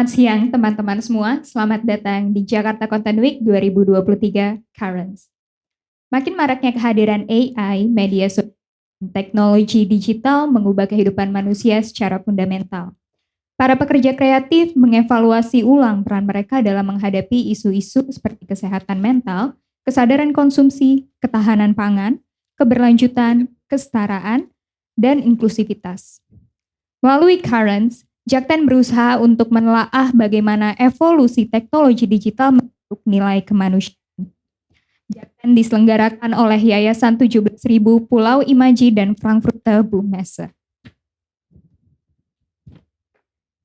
Selamat siang teman-teman semua, selamat datang di Jakarta Content Week 2023 Currents. Makin maraknya kehadiran AI, media sosial, dan teknologi digital mengubah kehidupan manusia secara fundamental. Para pekerja kreatif mengevaluasi ulang peran mereka dalam menghadapi isu-isu seperti kesehatan mental, kesadaran konsumsi, ketahanan pangan, keberlanjutan, kesetaraan, dan inklusivitas. Melalui Currents, Jakten berusaha untuk menelaah bagaimana evolusi teknologi digital membentuk nilai kemanusiaan. Jakten diselenggarakan oleh Yayasan 17.000 Pulau Imaji dan Frankfurter Buchmesse.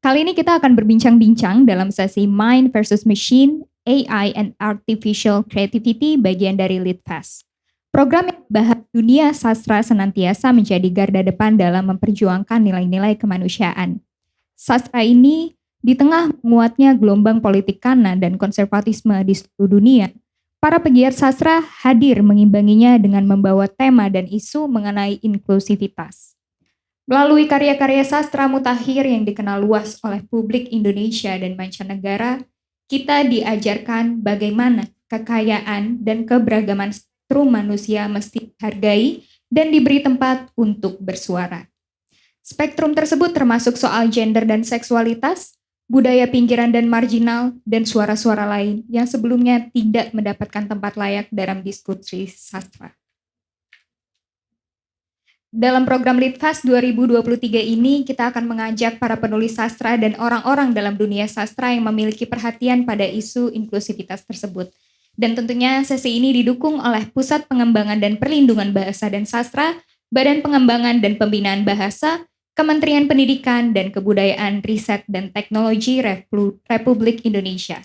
Kali ini kita akan berbincang-bincang dalam sesi Mind versus Machine, AI and Artificial Creativity bagian dari LeadFest. Program yang membahas dunia sastra senantiasa menjadi garda depan dalam memperjuangkan nilai-nilai kemanusiaan. Sastra ini di tengah menguatnya gelombang politik kanan dan konservatisme di seluruh dunia, para pegiat sastra hadir mengimbanginya dengan membawa tema dan isu mengenai inklusivitas. Melalui karya-karya sastra mutakhir yang dikenal luas oleh publik Indonesia dan mancanegara, kita diajarkan bagaimana kekayaan dan keberagaman spektrum manusia mesti dihargai dan diberi tempat untuk bersuara. Spektrum tersebut termasuk soal gender dan seksualitas, budaya pinggiran dan marginal, dan suara-suara lain yang sebelumnya tidak mendapatkan tempat layak dalam diskusi sastra. Dalam program LeadFest 2023 ini, kita akan mengajak para penulis sastra dan orang-orang dalam dunia sastra yang memiliki perhatian pada isu inklusivitas tersebut. Dan tentunya sesi ini didukung oleh Pusat Pengembangan dan Perlindungan Bahasa dan Sastra, Badan Pengembangan dan Pembinaan Bahasa, Kementerian Pendidikan dan Kebudayaan, Riset dan Teknologi Republik Indonesia.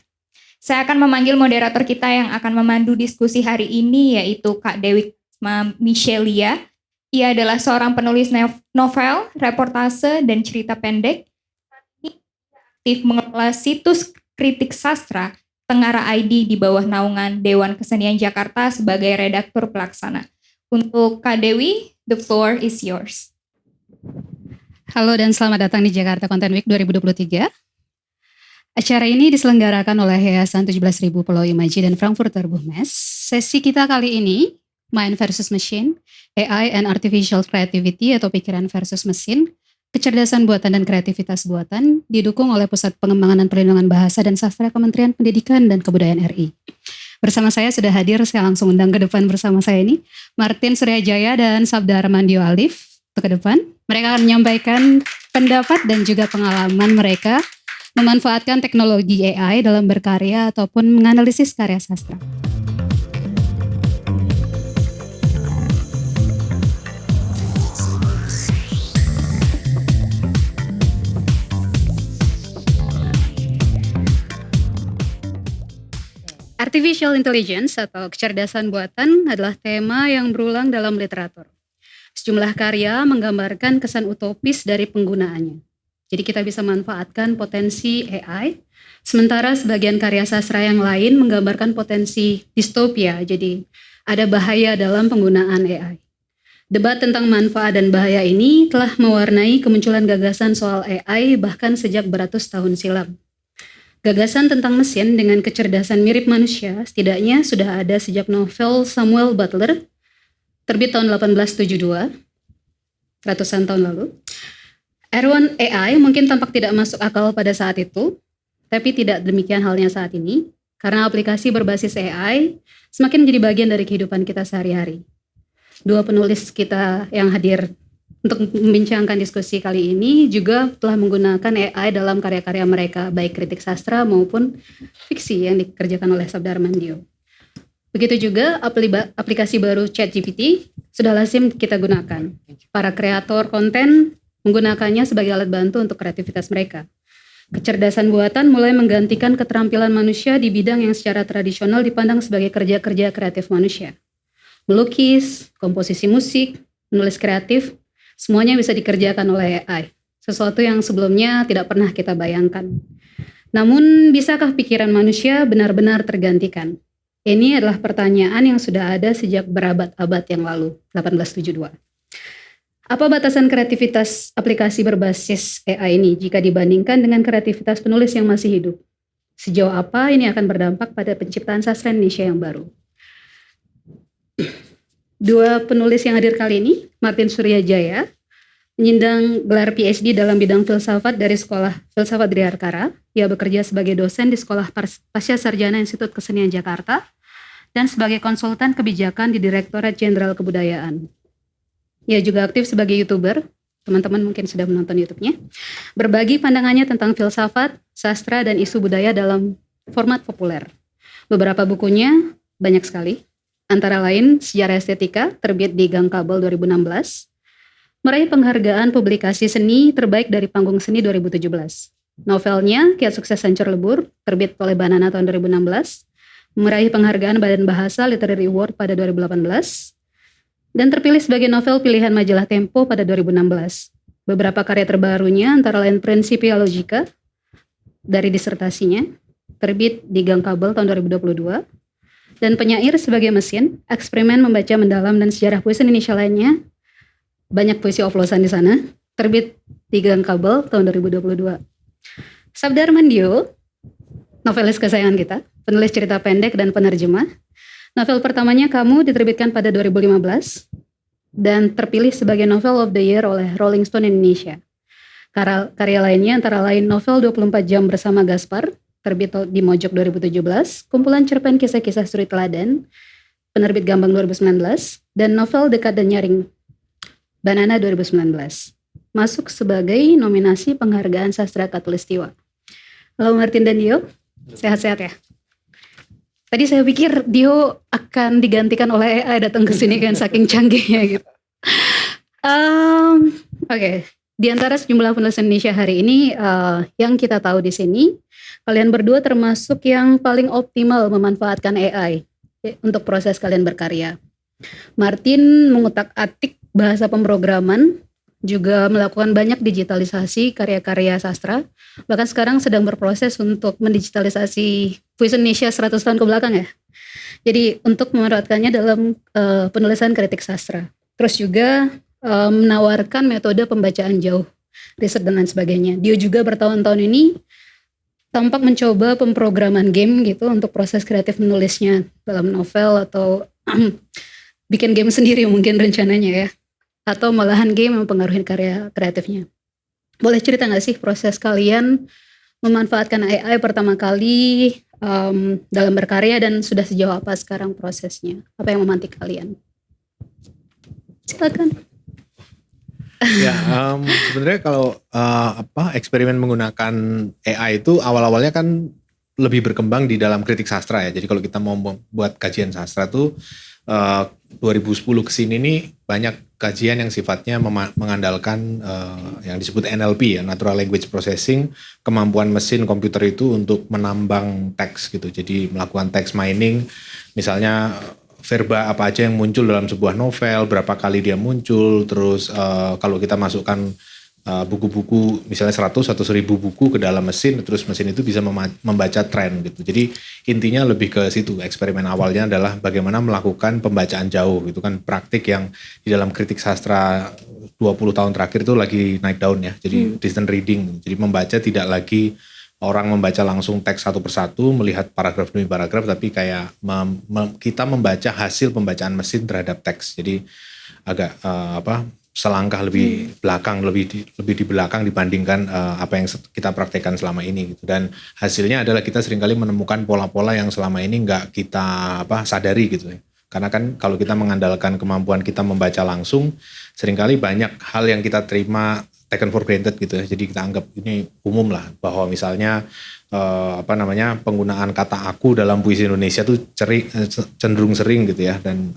Saya akan memanggil moderator kita yang akan memandu diskusi hari ini, yaitu Kak Dewi Michelia. Ia adalah seorang penulis novel, reportase, dan cerita pendek. Aktif mengelola situs kritik sastra Tengara ID di bawah naungan Dewan Kesenian Jakarta sebagai redaktur pelaksana. Untuk Kak Dewi, the floor is yours. Halo dan selamat datang di Jakarta Content Week 2023. Acara ini diselenggarakan oleh Yayasan 17.000 Pulau Imaji dan Frankfurter Buchmesse. Sesi kita kali ini, Mind versus Machine, AI and Artificial Creativity atau pikiran versus mesin, kecerdasan buatan dan kreativitas buatan, didukung oleh Pusat Pengembangan dan Perlindungan Bahasa dan Sastra Kementerian Pendidikan dan Kebudayaan RI. Bersama saya sudah hadir, saya langsung undang ke depan bersama saya ini, Martin Suryajaya dan Sabda Armandio Alif. Ke depan, mereka akan menyampaikan pendapat dan juga pengalaman mereka memanfaatkan teknologi AI dalam berkarya ataupun menganalisis karya sastra. Artificial Intelligence atau kecerdasan buatan adalah tema yang berulang dalam literatur. Sejumlah karya menggambarkan kesan utopis dari penggunaannya. Jadi kita bisa manfaatkan potensi AI, sementara sebagian karya sastra yang lain menggambarkan potensi distopia, jadi ada bahaya dalam penggunaan AI. Debat tentang manfaat dan bahaya ini telah mewarnai kemunculan gagasan soal AI bahkan sejak beratus tahun silam. Gagasan tentang mesin dengan kecerdasan mirip manusia setidaknya sudah ada sejak novel Samuel Butler, terbit tahun 1872, ratusan tahun lalu. Erwan AI mungkin tampak tidak masuk akal pada saat itu, tapi tidak demikian halnya saat ini, karena aplikasi berbasis AI semakin menjadi bagian dari kehidupan kita sehari-hari. Dua penulis kita yang hadir untuk membincangkan diskusi kali ini juga telah menggunakan AI dalam karya-karya mereka, baik kritik sastra maupun fiksi yang dikerjakan oleh Sabda Armandio. Begitu juga aplikasi baru ChatGPT sudah lazim kita gunakan. Para kreator konten menggunakannya sebagai alat bantu untuk kreativitas mereka. Kecerdasan buatan mulai menggantikan keterampilan manusia di bidang yang secara tradisional dipandang sebagai kerja-kerja kreatif manusia. Melukis, komposisi musik, menulis kreatif, semuanya bisa dikerjakan oleh AI. Sesuatu yang sebelumnya tidak pernah kita bayangkan. Namun, bisakah pikiran manusia benar-benar tergantikan? Ini adalah pertanyaan yang sudah ada sejak berabad-abad yang lalu, 1872. Apa batasan kreativitas aplikasi berbasis AI ini jika dibandingkan dengan kreativitas penulis yang masih hidup? Sejauh apa ini akan berdampak pada penciptaan sastra Indonesia yang baru? Dua penulis yang hadir kali ini, Martin Suryajaya, menyandang gelar PhD dalam bidang filsafat dari Sekolah Filsafat Driarkara. Ia bekerja sebagai dosen di Sekolah Pasca Sarjana Institut Kesenian Jakarta dan sebagai konsultan kebijakan di Direktorat Jenderal Kebudayaan. Ia juga aktif sebagai YouTuber, teman-teman mungkin sudah menonton YouTube-nya, berbagi pandangannya tentang filsafat, sastra, dan isu budaya dalam format populer. Beberapa bukunya banyak sekali, antara lain Sejarah Estetika, terbit di Gang Kabel 2016, meraih penghargaan publikasi seni terbaik dari Panggung Seni 2017. Novelnya, Kiat Sukses Hancur Lebur, terbit oleh Banana tahun 2016, meraih penghargaan Badan Bahasa Literary Award pada 2018, dan terpilih sebagai novel pilihan majalah Tempo pada 2016. Beberapa karya terbarunya antara lain Principia Logica dari disertasinya, terbit di Gang Kabel tahun 2022, dan Penyair sebagai Mesin, eksperimen membaca mendalam dan sejarah puisi Indonesia lainnya, banyak puisi oplosan di sana, terbit di Gang Kabel tahun 2022. Sabda Armandio, novelis kesayangan kita, penulis cerita pendek dan penerjemah. Novel pertamanya Kamu diterbitkan pada 2015 dan terpilih sebagai Novel of the Year oleh Rolling Stone Indonesia. Karya lainnya antara lain novel 24 Jam Bersama Gaspar, terbit di Mojok 2017, kumpulan cerpen kisah-kisah suri teladan, penerbit Gambang 2019, dan novel Dekat dan Nyaring, Banana 2019. Masuk sebagai nominasi penghargaan sastra Katulistiwa. Halo Martin dan Dio, sehat-sehat ya? Tadi saya pikir Dio akan digantikan oleh AI datang ke sini kan saking canggihnya gitu. Oke. Di antara sejumlah penulis Indonesia hari ini yang kita tahu di sini, kalian berdua termasuk yang paling optimal memanfaatkan AI untuk proses kalian berkarya. Martin mengutak-atik bahasa pemrograman, juga melakukan banyak digitalisasi karya-karya sastra, bahkan sekarang sedang berproses untuk mendigitalisasi puisi Indonesia 100 tahun ke belakang ya. Jadi untuk memanfaatkannya dalam penulisan kritik sastra. Terus juga menawarkan metode pembacaan jauh, riset dan lain sebagainya. Dia juga bertahun-tahun ini tampak mencoba pemrograman game gitu untuk proses kreatif menulisnya dalam novel atau bikin game sendiri mungkin rencananya ya. Atau malahan game yang mempengaruhi karya kreatifnya. Boleh cerita gak sih proses kalian memanfaatkan AI pertama kali dalam berkarya dan sudah sejauh apa sekarang prosesnya? Apa yang memantik kalian? Silakan. Ya, sebenarnya kalau eksperimen menggunakan AI itu awal-awalnya kan lebih berkembang di dalam kritik sastra ya. Jadi kalau kita mau membuat kajian sastra tuh 2010 kesini nih banyak kajian yang sifatnya mengandalkan yang disebut NLP ya, Natural Language Processing, kemampuan mesin komputer itu untuk menambang teks gitu. Jadi melakukan text mining, misalnya verba apa aja yang muncul dalam sebuah novel, berapa kali dia muncul, terus kalau kita masukkan buku-buku misalnya 100 atau 1000 buku ke dalam mesin, terus mesin itu bisa membaca tren gitu. Jadi intinya lebih ke situ. Eksperimen awalnya adalah bagaimana melakukan pembacaan jauh gitu kan, praktik yang di dalam kritik sastra 20 tahun terakhir itu lagi naik daun ya. Jadi distant reading. Jadi membaca tidak lagi orang membaca langsung teks satu persatu, melihat paragraf demi paragraf, tapi kayak kita membaca hasil pembacaan mesin terhadap teks. Jadi agak selangkah lebih belakang, lebih di belakang dibandingkan apa yang kita praktekkan selama ini gitu. Dan hasilnya adalah kita seringkali menemukan pola-pola yang selama ini nggak kita sadari gitu ya. Karena kan kalau kita mengandalkan kemampuan kita membaca langsung, seringkali banyak hal yang kita terima taken for granted gitu ya. Jadi kita anggap ini umum lah, bahwa misalnya penggunaan kata aku dalam puisi Indonesia tuh cenderung sering gitu ya. Dan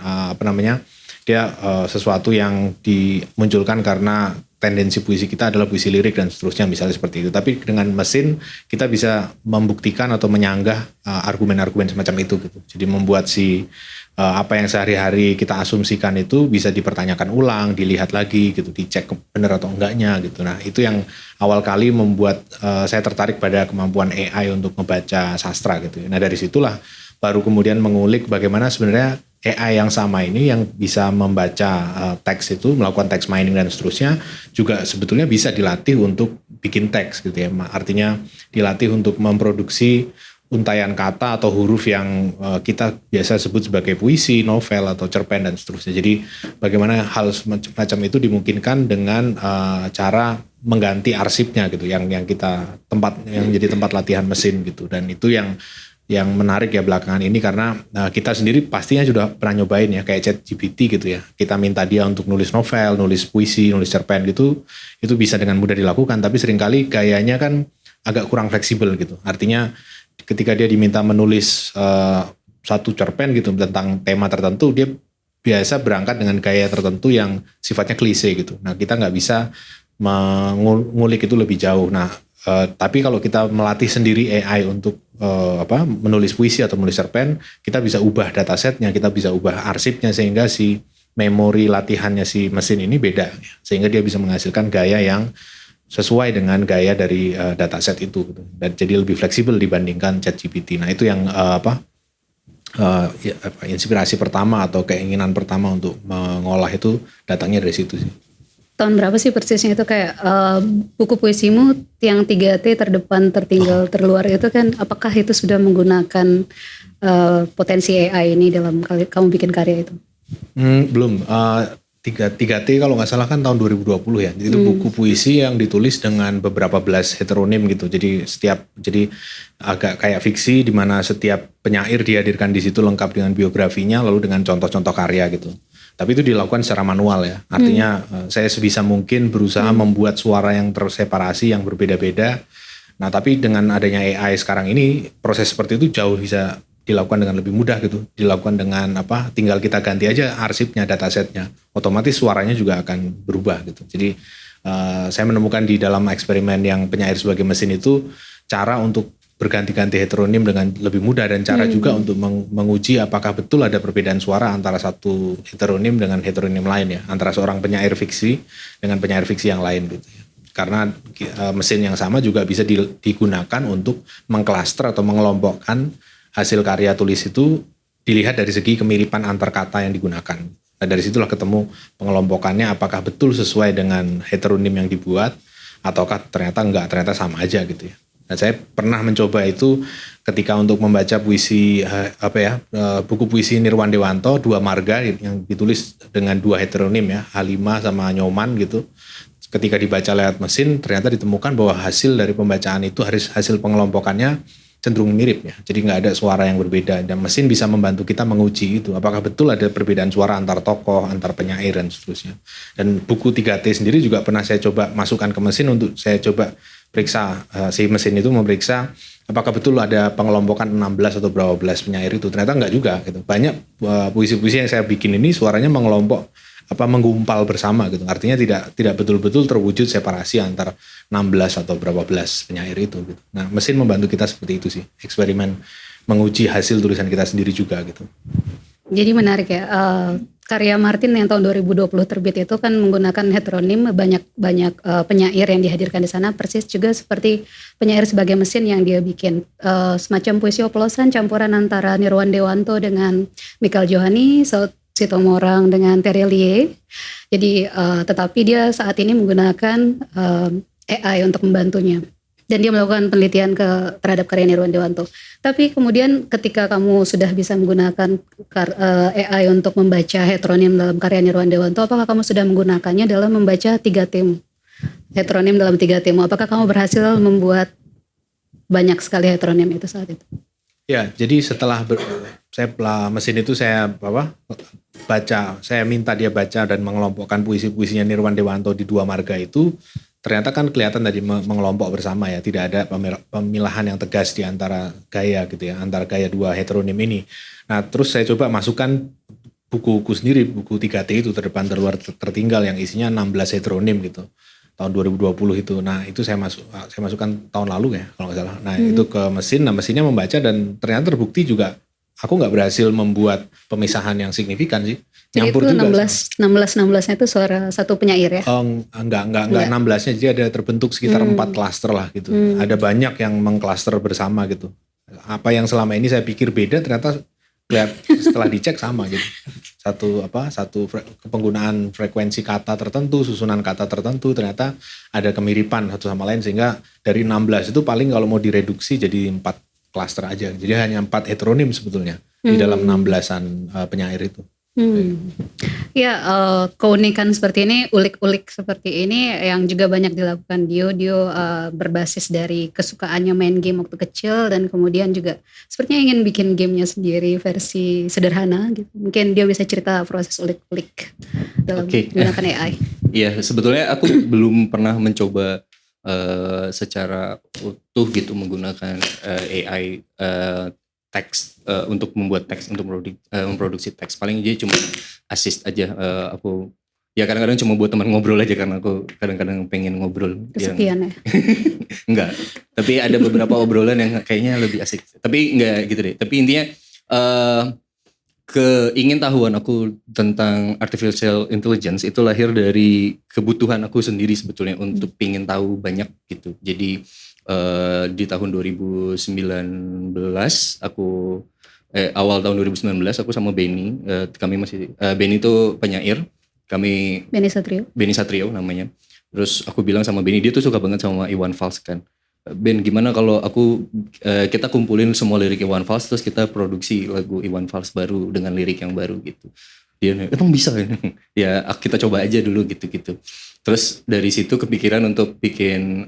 dia sesuatu yang dimunculkan karena tendensi puisi kita adalah puisi lirik dan seterusnya misalnya seperti itu. Tapi dengan mesin kita bisa membuktikan atau menyanggah argumen-argumen semacam itu gitu. Jadi membuat apa yang sehari-hari kita asumsikan itu bisa dipertanyakan ulang, dilihat lagi gitu, dicek benar atau enggaknya gitu. Nah itu yang awal kali membuat saya tertarik pada kemampuan AI untuk membaca sastra gitu. Nah dari situlah baru kemudian mengulik bagaimana sebenarnya AI yang sama ini yang bisa membaca teks itu, melakukan text mining dan seterusnya, juga sebetulnya bisa dilatih untuk bikin teks gitu ya. Artinya dilatih untuk memproduksi untaian kata atau huruf yang kita biasa sebut sebagai puisi, novel atau cerpen dan seterusnya. Jadi bagaimana hal semacam itu dimungkinkan dengan cara mengganti arsipnya gitu, yang kita yang jadi tempat latihan mesin gitu. Dan itu yang menarik ya belakangan ini, karena kita sendiri pastinya sudah pernah nyobain ya, kayak ChatGPT gitu ya. Kita minta dia untuk nulis novel, nulis puisi, nulis cerpen gitu, itu bisa dengan mudah dilakukan, tapi seringkali gayanya kan agak kurang fleksibel gitu. Artinya ketika dia diminta menulis satu cerpen gitu tentang tema tertentu, dia biasa berangkat dengan gaya tertentu yang sifatnya klise gitu. Nah, kita nggak bisa mengulik itu lebih jauh. Nah, tapi kalau kita melatih sendiri AI untuk menulis puisi atau menulis cerpen, kita bisa ubah datasetnya, kita bisa ubah arsipnya, sehingga si memori latihannya si mesin ini beda, sehingga dia bisa menghasilkan gaya yang sesuai dengan gaya dari dataset itu gitu. Dan jadi lebih fleksibel dibandingkan ChatGPT. Nah, itu yang inspirasi pertama atau keinginan pertama untuk mengolah itu datangnya dari situ sih. Tahun berapa sih persisnya itu, kayak buku puisimu yang 3T terdepan tertinggal terluar itu kan, apakah itu sudah menggunakan potensi AI ini dalam kamu bikin karya itu? Belum. 3T kalau nggak salah kan tahun 2020 ya. Itu buku puisi yang ditulis dengan beberapa belas heteronim gitu. Jadi agak kayak fiksi di mana setiap penyair dihadirkan di situ lengkap dengan biografinya lalu dengan contoh-contoh karya gitu. Tapi itu dilakukan secara manual ya. Artinya saya sebisa mungkin berusaha membuat suara yang terseparasi, yang berbeda-beda. Nah, tapi dengan adanya AI sekarang ini, proses seperti itu jauh bisa dilakukan dengan lebih mudah gitu. Dilakukan dengan tinggal kita ganti aja arsipnya, datasetnya. Otomatis suaranya juga akan berubah gitu. Jadi saya menemukan di dalam eksperimen yang penyair sebagai mesin itu cara untuk berganti-ganti heteronim dengan lebih mudah, dan cara juga untuk menguji apakah betul ada perbedaan suara antara satu heteronim dengan heteronim lain ya, antara seorang penyair fiksi dengan penyair fiksi yang lain gitu ya. Karena mesin yang sama juga bisa digunakan untuk mengklaster atau mengelompokkan hasil karya tulis itu, dilihat dari segi kemiripan antar kata yang digunakan. Nah, dari situlah ketemu pengelompokannya apakah betul sesuai dengan heteronim yang dibuat ataukah ternyata sama aja gitu ya. Nah, saya pernah mencoba itu ketika untuk membaca puisi buku puisi Nirwan Dewanto, Dua Marga, yang ditulis dengan dua heteronim ya, Halimah sama Nyoman gitu. Ketika dibaca lewat mesin, ternyata ditemukan bahwa hasil dari pembacaan itu, hasil pengelompokannya cenderung mirip ya. Jadi nggak ada suara yang berbeda, dan mesin bisa membantu kita menguji itu apakah betul ada perbedaan suara antar tokoh, antar penyair dan seterusnya. Dan buku 3T sendiri juga pernah saya coba masukkan ke mesin untuk saya coba periksa, si mesin itu memeriksa apakah betul ada pengelompokan 16 atau berapa belas penyair itu. Ternyata enggak juga gitu. Banyak puisi-puisi yang saya bikin ini suaranya menggumpal bersama gitu. Artinya tidak betul-betul terwujud separasi antar 16 atau berapa belas penyair itu gitu. Nah, mesin membantu kita seperti itu sih. Eksperimen menguji hasil tulisan kita sendiri juga gitu. Jadi menarik ya, karya Martin yang tahun 2020 terbit itu kan menggunakan heteronim, banyak penyair yang dihadirkan di sana, persis juga seperti penyair sebagai mesin yang dia bikin, semacam puisi oplosan campuran antara Nirwan Dewanto dengan Michael Johani, Sitomorang dengan Terelie. Jadi tetapi dia saat ini menggunakan AI untuk membantunya. Dan dia melakukan penelitian terhadap karya Nirwan Dewanto. Tapi kemudian ketika kamu sudah bisa menggunakan AI untuk membaca heteronim dalam karya Nirwan Dewanto, apakah kamu sudah menggunakannya dalam membaca 3T heteronim dalam 3T? Apakah kamu berhasil membuat banyak sekali heteronim itu saat itu? Ya, jadi setelah mesin itu saya saya minta dia baca dan mengelompokkan puisi-puisinya Nirwan Dewanto di Dua Marga itu. Ternyata kan kelihatan tadi mengelompok bersama ya, tidak ada pemilahan yang tegas di antara gaya gitu ya, antara gaya dua heteronim ini. Nah, terus saya coba masukkan buku sendiri, buku 3T itu terdepan terluar tertinggal yang isinya 16 heteronim gitu. Tahun 2020 itu. Nah, itu saya masukkan tahun lalu ya kalau nggak salah. Nah, itu ke mesin, mesinnya membaca dan ternyata terbukti juga aku nggak berhasil membuat pemisahan yang signifikan sih. Jadi nyampur itu 16-nya itu suara satu penyair ya? Enggak 16-nya, jadi ada terbentuk sekitar 4 klaster lah gitu. Ada banyak yang mengklaster bersama gitu. Apa yang selama ini saya pikir beda ternyata lihat setelah dicek sama gitu. Satu penggunaan frekuensi kata tertentu, susunan kata tertentu ternyata ada kemiripan satu sama lain, sehingga dari 16 itu paling kalau mau direduksi jadi 4 klaster aja. Jadi hanya 4 heteronim sebetulnya di dalam 16-an penyair itu. Ya, keunikan seperti ini, ulik-ulik seperti ini yang juga banyak dilakukan Dio berbasis dari kesukaannya main game waktu kecil, dan kemudian juga sepertinya ingin bikin gamenya sendiri versi sederhana gitu. Mungkin Dio bisa cerita proses ulik-ulik dalam menggunakan AI. Iya, sebetulnya aku belum pernah mencoba secara utuh gitu menggunakan AI teks untuk membuat teks, untuk memproduksi teks. Paling dia cuma assist aja. Aku ya kadang-kadang cuma buat teman ngobrol aja, karena aku kadang-kadang pengen ngobrol. Kesepian ya? Enggak, tapi ada beberapa obrolan yang kayaknya lebih asik. Tapi enggak gitu deh. Tapi intinya keingintahuan aku tentang artificial intelligence itu lahir dari kebutuhan aku sendiri sebetulnya untuk pengen tahu banyak gitu. Jadi di tahun 2019 aku awal tahun 2019 aku sama Benny, kami masih Benny itu penyair, kami Benny Satrio namanya. Terus aku bilang sama Benny, dia tuh suka banget sama Iwan Fals kan. Ben, gimana kalau kita kumpulin semua lirik Iwan Fals, terus kita produksi lagu Iwan Fals baru dengan lirik yang baru gitu. Dia emang bisa ya kita coba aja dulu gitu. Terus dari situ kepikiran untuk bikin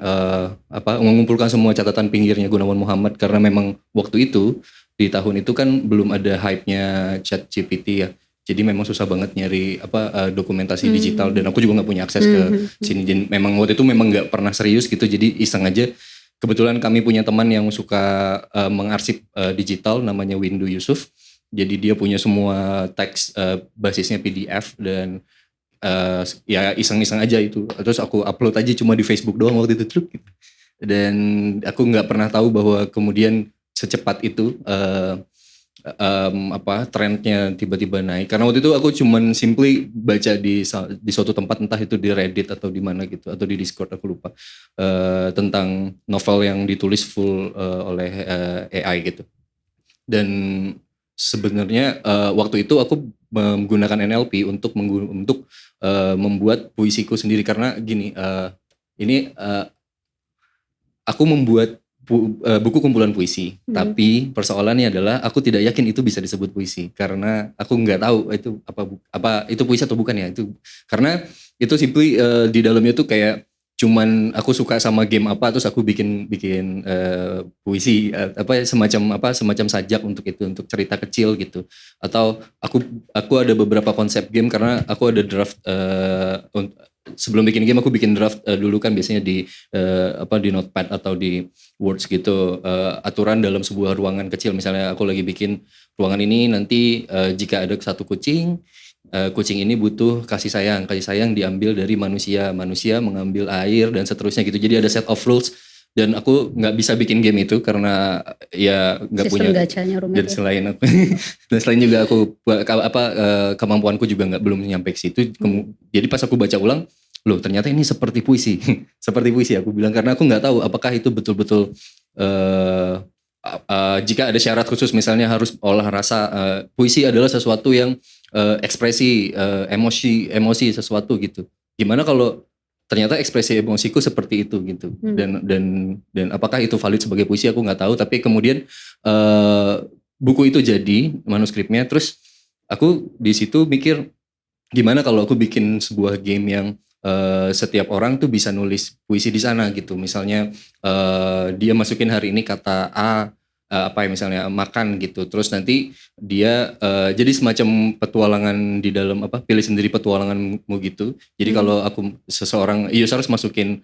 mengumpulkan semua catatan pinggirnya Gunawan Muhammad, karena memang waktu itu di tahun itu kan belum ada hype-nya ChatGPT ya. Jadi memang susah banget nyari dokumentasi digital, dan aku juga nggak punya akses ke sini. Jadi memang waktu itu memang nggak pernah serius gitu, jadi iseng aja. Kebetulan kami punya teman yang suka mengarsip digital, namanya Windu Yusuf. Jadi dia punya semua teks basisnya PDF, dan ya iseng-iseng aja itu. Terus aku upload aja cuma di Facebook doang waktu itu gitu. Dan aku nggak pernah tahu bahwa kemudian secepat itu trendnya tiba-tiba naik. Karena waktu itu aku cuman simply baca di suatu tempat, entah itu di Reddit atau di mana gitu, atau di Discord aku lupa, tentang novel yang ditulis full oleh AI gitu. Dan sebenarnya waktu itu aku menggunakan NLP untuk membuat puisiku sendiri, karena gini, aku membuat buku kumpulan puisi, tapi persoalannya adalah aku tidak yakin itu bisa disebut puisi, karena aku nggak tahu itu apa itu puisi atau bukan ya, itu karena itu simply di dalamnya tuh kayak cuman aku suka sama game apa, terus aku bikin puisi semacam sajak untuk itu, untuk cerita kecil gitu. Atau aku ada beberapa konsep game, karena aku ada draft sebelum bikin game aku bikin draft dulu kan, biasanya di Notepad atau di Words gitu, aturan dalam sebuah ruangan kecil. Misalnya aku lagi bikin ruangan ini nanti jika ada satu kucing ini butuh kasih sayang diambil dari manusia mengambil air, dan seterusnya gitu. Jadi ada set of rules, dan aku nggak bisa bikin game itu karena ya nggak punya sistem gacanya rumit. Dan selain aku dan selain juga aku kemampuanku juga belum nyampe ke situ. Jadi pas aku baca ulang, loh ternyata ini seperti puisi seperti puisi aku bilang, karena aku nggak tahu apakah itu betul-betul jika ada syarat khusus, misalnya harus olah rasa. Puisi adalah sesuatu yang ekspresi emosi sesuatu gitu. Gimana kalau ternyata ekspresi emosiku seperti itu gitu. Dan apakah itu valid sebagai puisi, aku nggak tahu. Tapi kemudian buku itu jadi manuskripnya. Terus aku di situ mikir, gimana kalau aku bikin sebuah game yang setiap orang tuh bisa nulis puisi di sana gitu. Misalnya dia masukin hari ini kata A, misalnya makan gitu. Terus nanti dia jadi semacam petualangan di dalam pilih sendiri petualanganmu gitu. Jadi kalau aku seseorang user harus masukin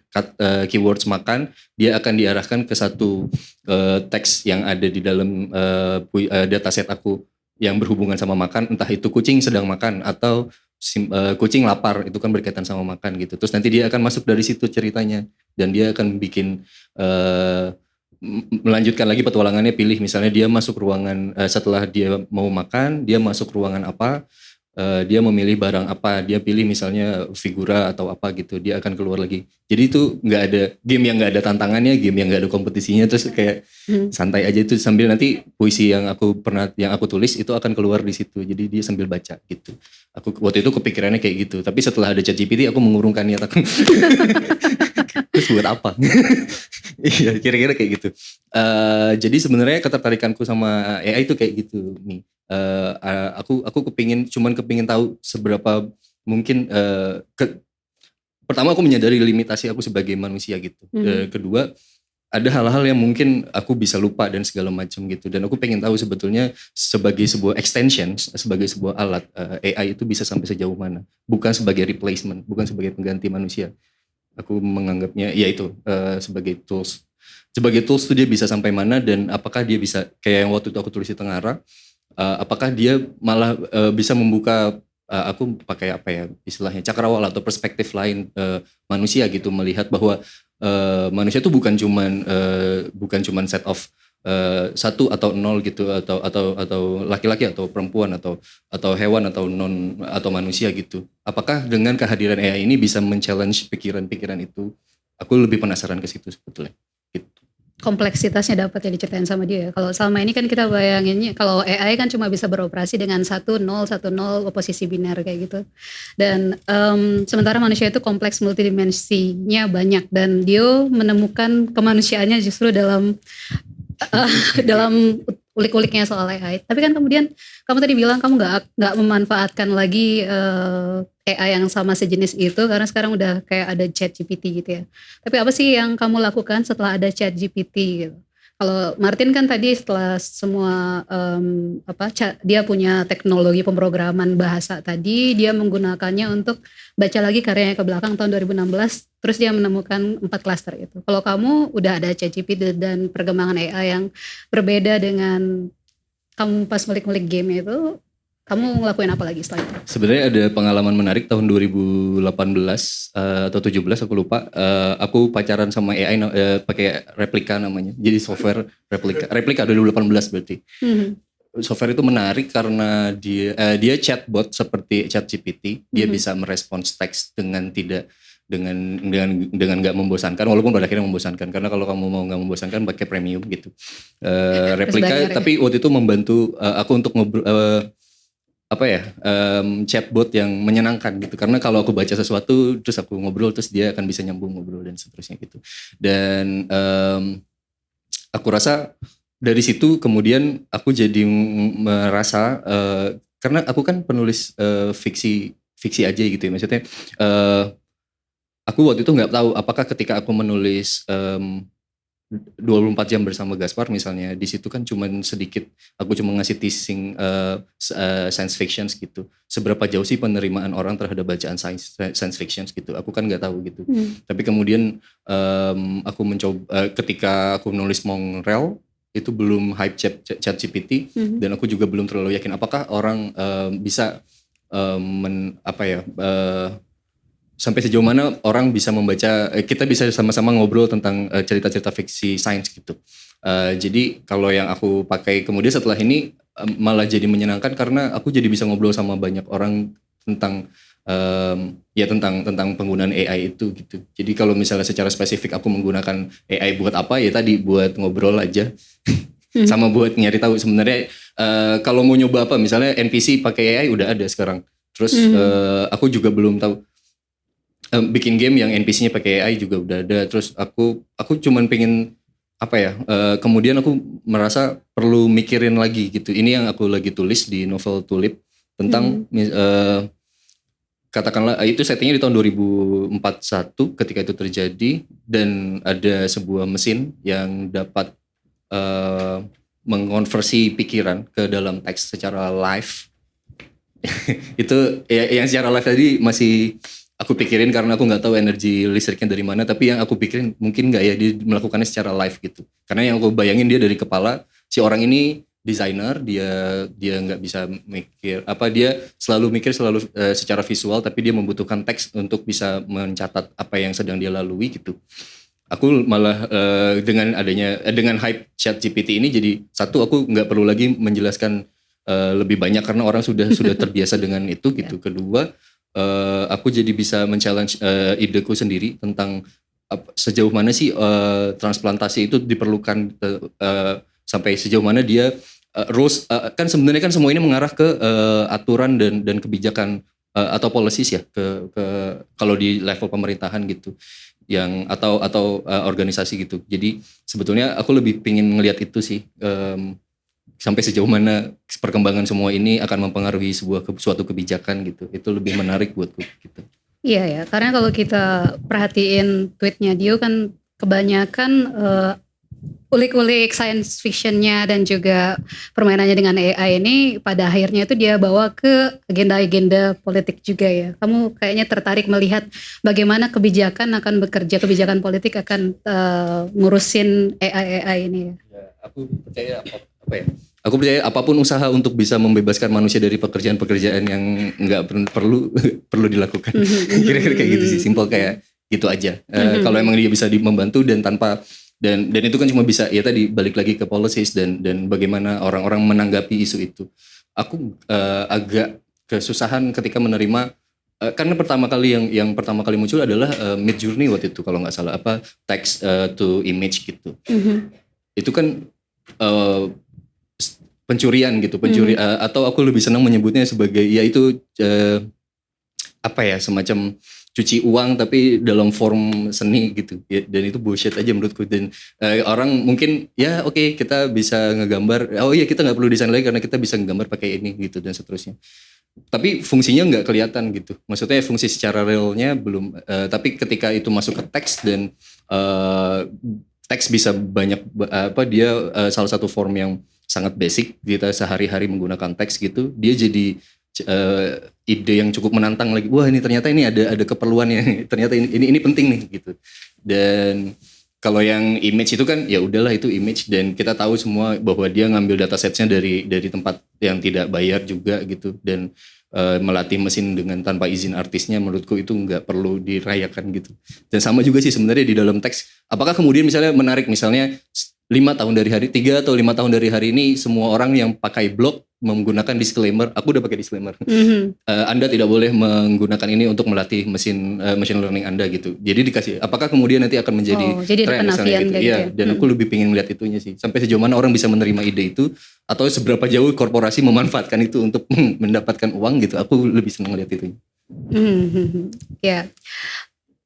keywords makan, dia akan diarahkan ke satu teks yang ada di dalam dataset aku yang berhubungan sama makan, entah itu kucing sedang makan atau kucing lapar, itu kan berkaitan sama makan gitu. Terus nanti dia akan masuk dari situ ceritanya, dan dia akan bikin melanjutkan lagi petualangannya, pilih misalnya dia masuk ruangan setelah dia mau makan, dia masuk ruangan apa, dia memilih barang apa, dia pilih misalnya figura atau apa gitu, dia akan keluar lagi. Jadi itu nggak ada game yang nggak ada tantangannya, game yang nggak ada kompetisinya, terus kayak santai aja itu sambil nanti puisi yang aku tulis itu akan keluar di situ. Jadi dia sambil baca gitu. Aku waktu itu kepikirannya kayak gitu. Tapi setelah ada ChatGPT aku mengurungkan niat aku. Terus buat apa? Iya kira-kira kayak gitu. Jadi sebenarnya ketertarikanku sama AI itu kayak gitu nih. Aku kepingin tahu seberapa mungkin pertama aku menyadari limitasi aku sebagai manusia gitu. Kedua ada hal-hal yang mungkin aku bisa lupa dan segala macam gitu, dan aku pengen tahu sebetulnya sebagai sebuah extension, sebagai sebuah alat, AI itu bisa sampai sejauh mana, bukan sebagai replacement, bukan sebagai pengganti manusia. Aku menganggapnya ya itu sebagai tools tuh dia bisa sampai mana, dan apakah dia bisa kayak yang waktu itu aku tulis di Tengara, apakah dia malah bisa membuka aku pakai apa ya istilahnya cakrawala atau perspektif lain manusia gitu, melihat bahwa manusia itu bukan cuman set of satu atau nol gitu, atau laki-laki atau perempuan atau hewan atau manusia gitu. Apakah dengan kehadiran AI ini bisa men-challenge pikiran-pikiran itu? Aku lebih penasaran ke situ sebetulnya. Gitu. Kompleksitasnya dapat ya diceritain sama dia. Kalau selama ini kan kita bayanginnya kalau AI kan cuma bisa beroperasi dengan 1 0 1 0 posisi biner kayak gitu. Dan sementara manusia itu kompleks, multidimensinya banyak, dan dia menemukan kemanusiaannya justru dalam dalam ulik-uliknya soal AI. Tapi kan kemudian kamu tadi bilang kamu nggak memanfaatkan lagi AI yang sama sejenis itu karena sekarang udah kayak ada ChatGPT gitu ya. Tapi apa sih yang kamu lakukan setelah ada ChatGPT gitu? Kalau Martin kan tadi setelah semua dia punya teknologi pemrograman bahasa tadi, dia menggunakannya untuk baca lagi karyanya ke belakang tahun 2016, terus dia menemukan 4 klaster itu. Kalau kamu udah ada ChatGPT dan perkembangan AI yang berbeda dengan kamu pas ngulik-ngulik game itu, kamu ngelakuin apa lagi setelah itu? Sebenarnya ada pengalaman menarik tahun 2018 atau 17 aku lupa. Aku pacaran sama AI pakai Replika namanya. Jadi software Replika 2018 berarti. Software itu menarik karena dia chatbot seperti ChatGPT. Dia bisa merespons teks dengan nggak membosankan, walaupun pada akhirnya membosankan karena kalau kamu mau nggak membosankan pakai premium gitu. Replika tapi waktu itu membantu aku untuk ngobrol chatbot yang menyenangkan gitu, karena kalau aku baca sesuatu terus aku ngobrol terus dia akan bisa nyambung ngobrol dan seterusnya gitu. Dan aku rasa dari situ kemudian aku jadi merasa karena aku kan penulis fiksi aja gitu ya, maksudnya aku waktu itu nggak tahu apakah ketika aku menulis 24 jam bersama Gaspar misalnya, di situ kan cuman sedikit, aku cuma ngasih teasing science fiction gitu. Seberapa jauh sih penerimaan orang terhadap bacaan science fiction gitu? Aku kan nggak tahu gitu. Tapi kemudian aku mencoba ketika aku nulis Mongrel itu belum hype ChatGPT dan aku juga belum terlalu yakin apakah orang bisa sampai sejauh mana orang bisa membaca, kita bisa sama-sama ngobrol tentang cerita-cerita fiksi sains gitu. Jadi kalau yang aku pakai kemudian setelah ini malah jadi menyenangkan karena aku jadi bisa ngobrol sama banyak orang tentang tentang penggunaan AI itu gitu. Jadi kalau misalnya secara spesifik aku menggunakan AI buat apa, ya tadi buat ngobrol aja. Sama buat nyari tahu sebenarnya kalau mau nyoba apa, misalnya NPC pakai AI udah ada sekarang. Terus aku juga belum tahu bikin game yang NPC-nya pakai AI juga udah ada. Terus aku cuman pengen kemudian aku merasa perlu mikirin lagi gitu. Ini yang aku lagi tulis di novel Tulip tentang katakanlah itu settingnya di tahun 2041 ketika itu terjadi, dan ada sebuah mesin yang dapat mengonversi pikiran ke dalam teks secara live. Itu ya, yang secara live tadi masih aku pikirin karena aku nggak tahu energi listriknya dari mana, tapi yang aku pikirin mungkin nggak ya dia melakukannya secara live gitu. Karena yang aku bayangin dia dari kepala, si orang ini desainer, dia nggak bisa mikir dia selalu mikir secara visual, tapi dia membutuhkan teks untuk bisa mencatat apa yang sedang dia lalui gitu. Aku malah dengan hype ChatGPT ini jadi satu, aku nggak perlu lagi menjelaskan lebih banyak karena orang sudah terbiasa dengan itu gitu. Kedua, aku jadi bisa men-challenge ideku sendiri tentang sejauh mana sih transplantasi itu diperlukan, sampai sejauh mana dia rules, kan sebenarnya kan semua ini mengarah ke aturan dan kebijakan atau policies ya, ke kalau di level pemerintahan gitu, yang atau organisasi gitu. Jadi sebetulnya aku lebih pingin ngelihat itu sih, sampai sejauh mana perkembangan semua ini akan mempengaruhi suatu kebijakan gitu. Itu lebih menarik buatku gitu. Iya ya, karena kalau kita perhatiin tweetnya Dio kan kebanyakan ulik-ulik science fictionnya dan juga permainannya dengan AI ini pada akhirnya itu dia bawa ke agenda-agenda politik juga ya. Kamu kayaknya tertarik melihat bagaimana kebijakan akan bekerja, kebijakan politik akan ngurusin AI ini ya. Ya, aku percaya apa ya? Aku percaya apapun usaha untuk bisa membebaskan manusia dari pekerjaan-pekerjaan yang nggak perlu dilakukan. Kira-kira kayak gitu sih, simpel kayak gitu aja. Kalau emang dia bisa membantu dan tanpa dan itu kan cuma bisa ya tadi balik lagi ke policies dan bagaimana orang-orang menanggapi isu itu. Aku agak kesusahan ketika menerima, karena pertama kali yang pertama kali muncul adalah Midjourney waktu itu kalau nggak salah, apa text to image gitu. Itu kan pencurian gitu, atau aku lebih senang menyebutnya sebagai ya itu apa ya, semacam cuci uang tapi dalam form seni gitu ya, dan itu bullshit aja menurutku. Dan orang mungkin ya oke, kita bisa ngegambar, oh iya kita nggak perlu desain lagi karena kita bisa ngegambar pakai ini gitu dan seterusnya, tapi fungsinya nggak kelihatan gitu, maksudnya fungsi secara realnya belum, tapi ketika itu masuk ke teks dan teks bisa banyak dia salah satu form yang sangat basic kita sehari-hari menggunakan teks gitu, dia jadi ide yang cukup menantang lagi. Wah ini ternyata ini ada keperluannya, ternyata ini penting nih gitu. Dan kalau yang image itu kan ya udahlah itu image, dan kita tahu semua bahwa dia ngambil datasetsnya dari tempat yang tidak bayar juga gitu, dan melatih mesin dengan tanpa izin artisnya, menurutku itu nggak perlu dirayakan gitu. Dan sama juga sih sebenarnya di dalam teks, apakah kemudian misalnya menarik misalnya 3 atau 5 tahun dari hari ini semua orang yang pakai blog menggunakan disclaimer, aku udah pakai disclaimer. Anda tidak boleh menggunakan ini untuk melatih machine learning Anda gitu. Jadi dikasih, apakah kemudian nanti akan menjadi tren misalnya gitu. Iya, dan aku lebih pengen lihat itunya sih. Sampai sejauh mana orang bisa menerima ide itu, atau seberapa jauh korporasi memanfaatkan itu untuk mendapatkan uang gitu. Aku lebih senang lihat itunya. Ya.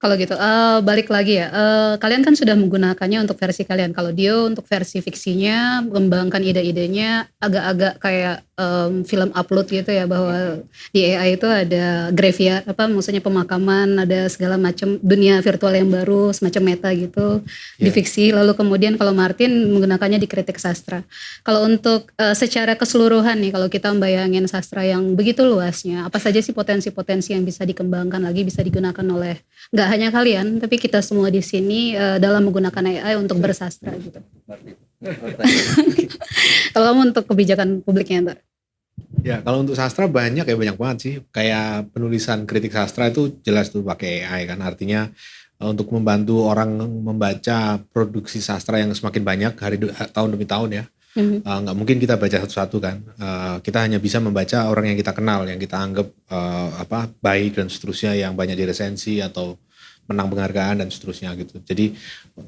Kalau gitu, balik lagi ya, kalian kan sudah menggunakannya untuk versi kalian. Kalau Dio untuk versi fiksinya, mengembangkan ide-idenya agak-agak kayak film upload gitu ya, bahwa di AI itu ada graveyard, maksudnya pemakaman, ada segala macam dunia virtual yang baru, semacam meta gitu, di fiksi. Lalu kemudian kalau Martin menggunakannya di kritik sastra. Kalau untuk secara keseluruhan nih, kalau kita membayangin sastra yang begitu luasnya, apa saja sih potensi-potensi yang bisa dikembangkan lagi, bisa digunakan oleh nggak hanya kalian, tapi kita semua di sini dalam menggunakan AI untuk bersastra gitu. Kalau kamu untuk kebijakan publiknya ntar? Ya kalau untuk sastra banyak banget sih. Kayak penulisan kritik sastra itu jelas tuh pakai AI kan. Artinya untuk membantu orang membaca produksi sastra yang semakin banyak tahun demi tahun ya. Nggak mungkin kita baca satu-satu kan. Kita hanya bisa membaca orang yang kita kenal, yang kita anggap baik dan seterusnya, yang banyak diresensi atau menang penghargaan dan seterusnya gitu. Jadi,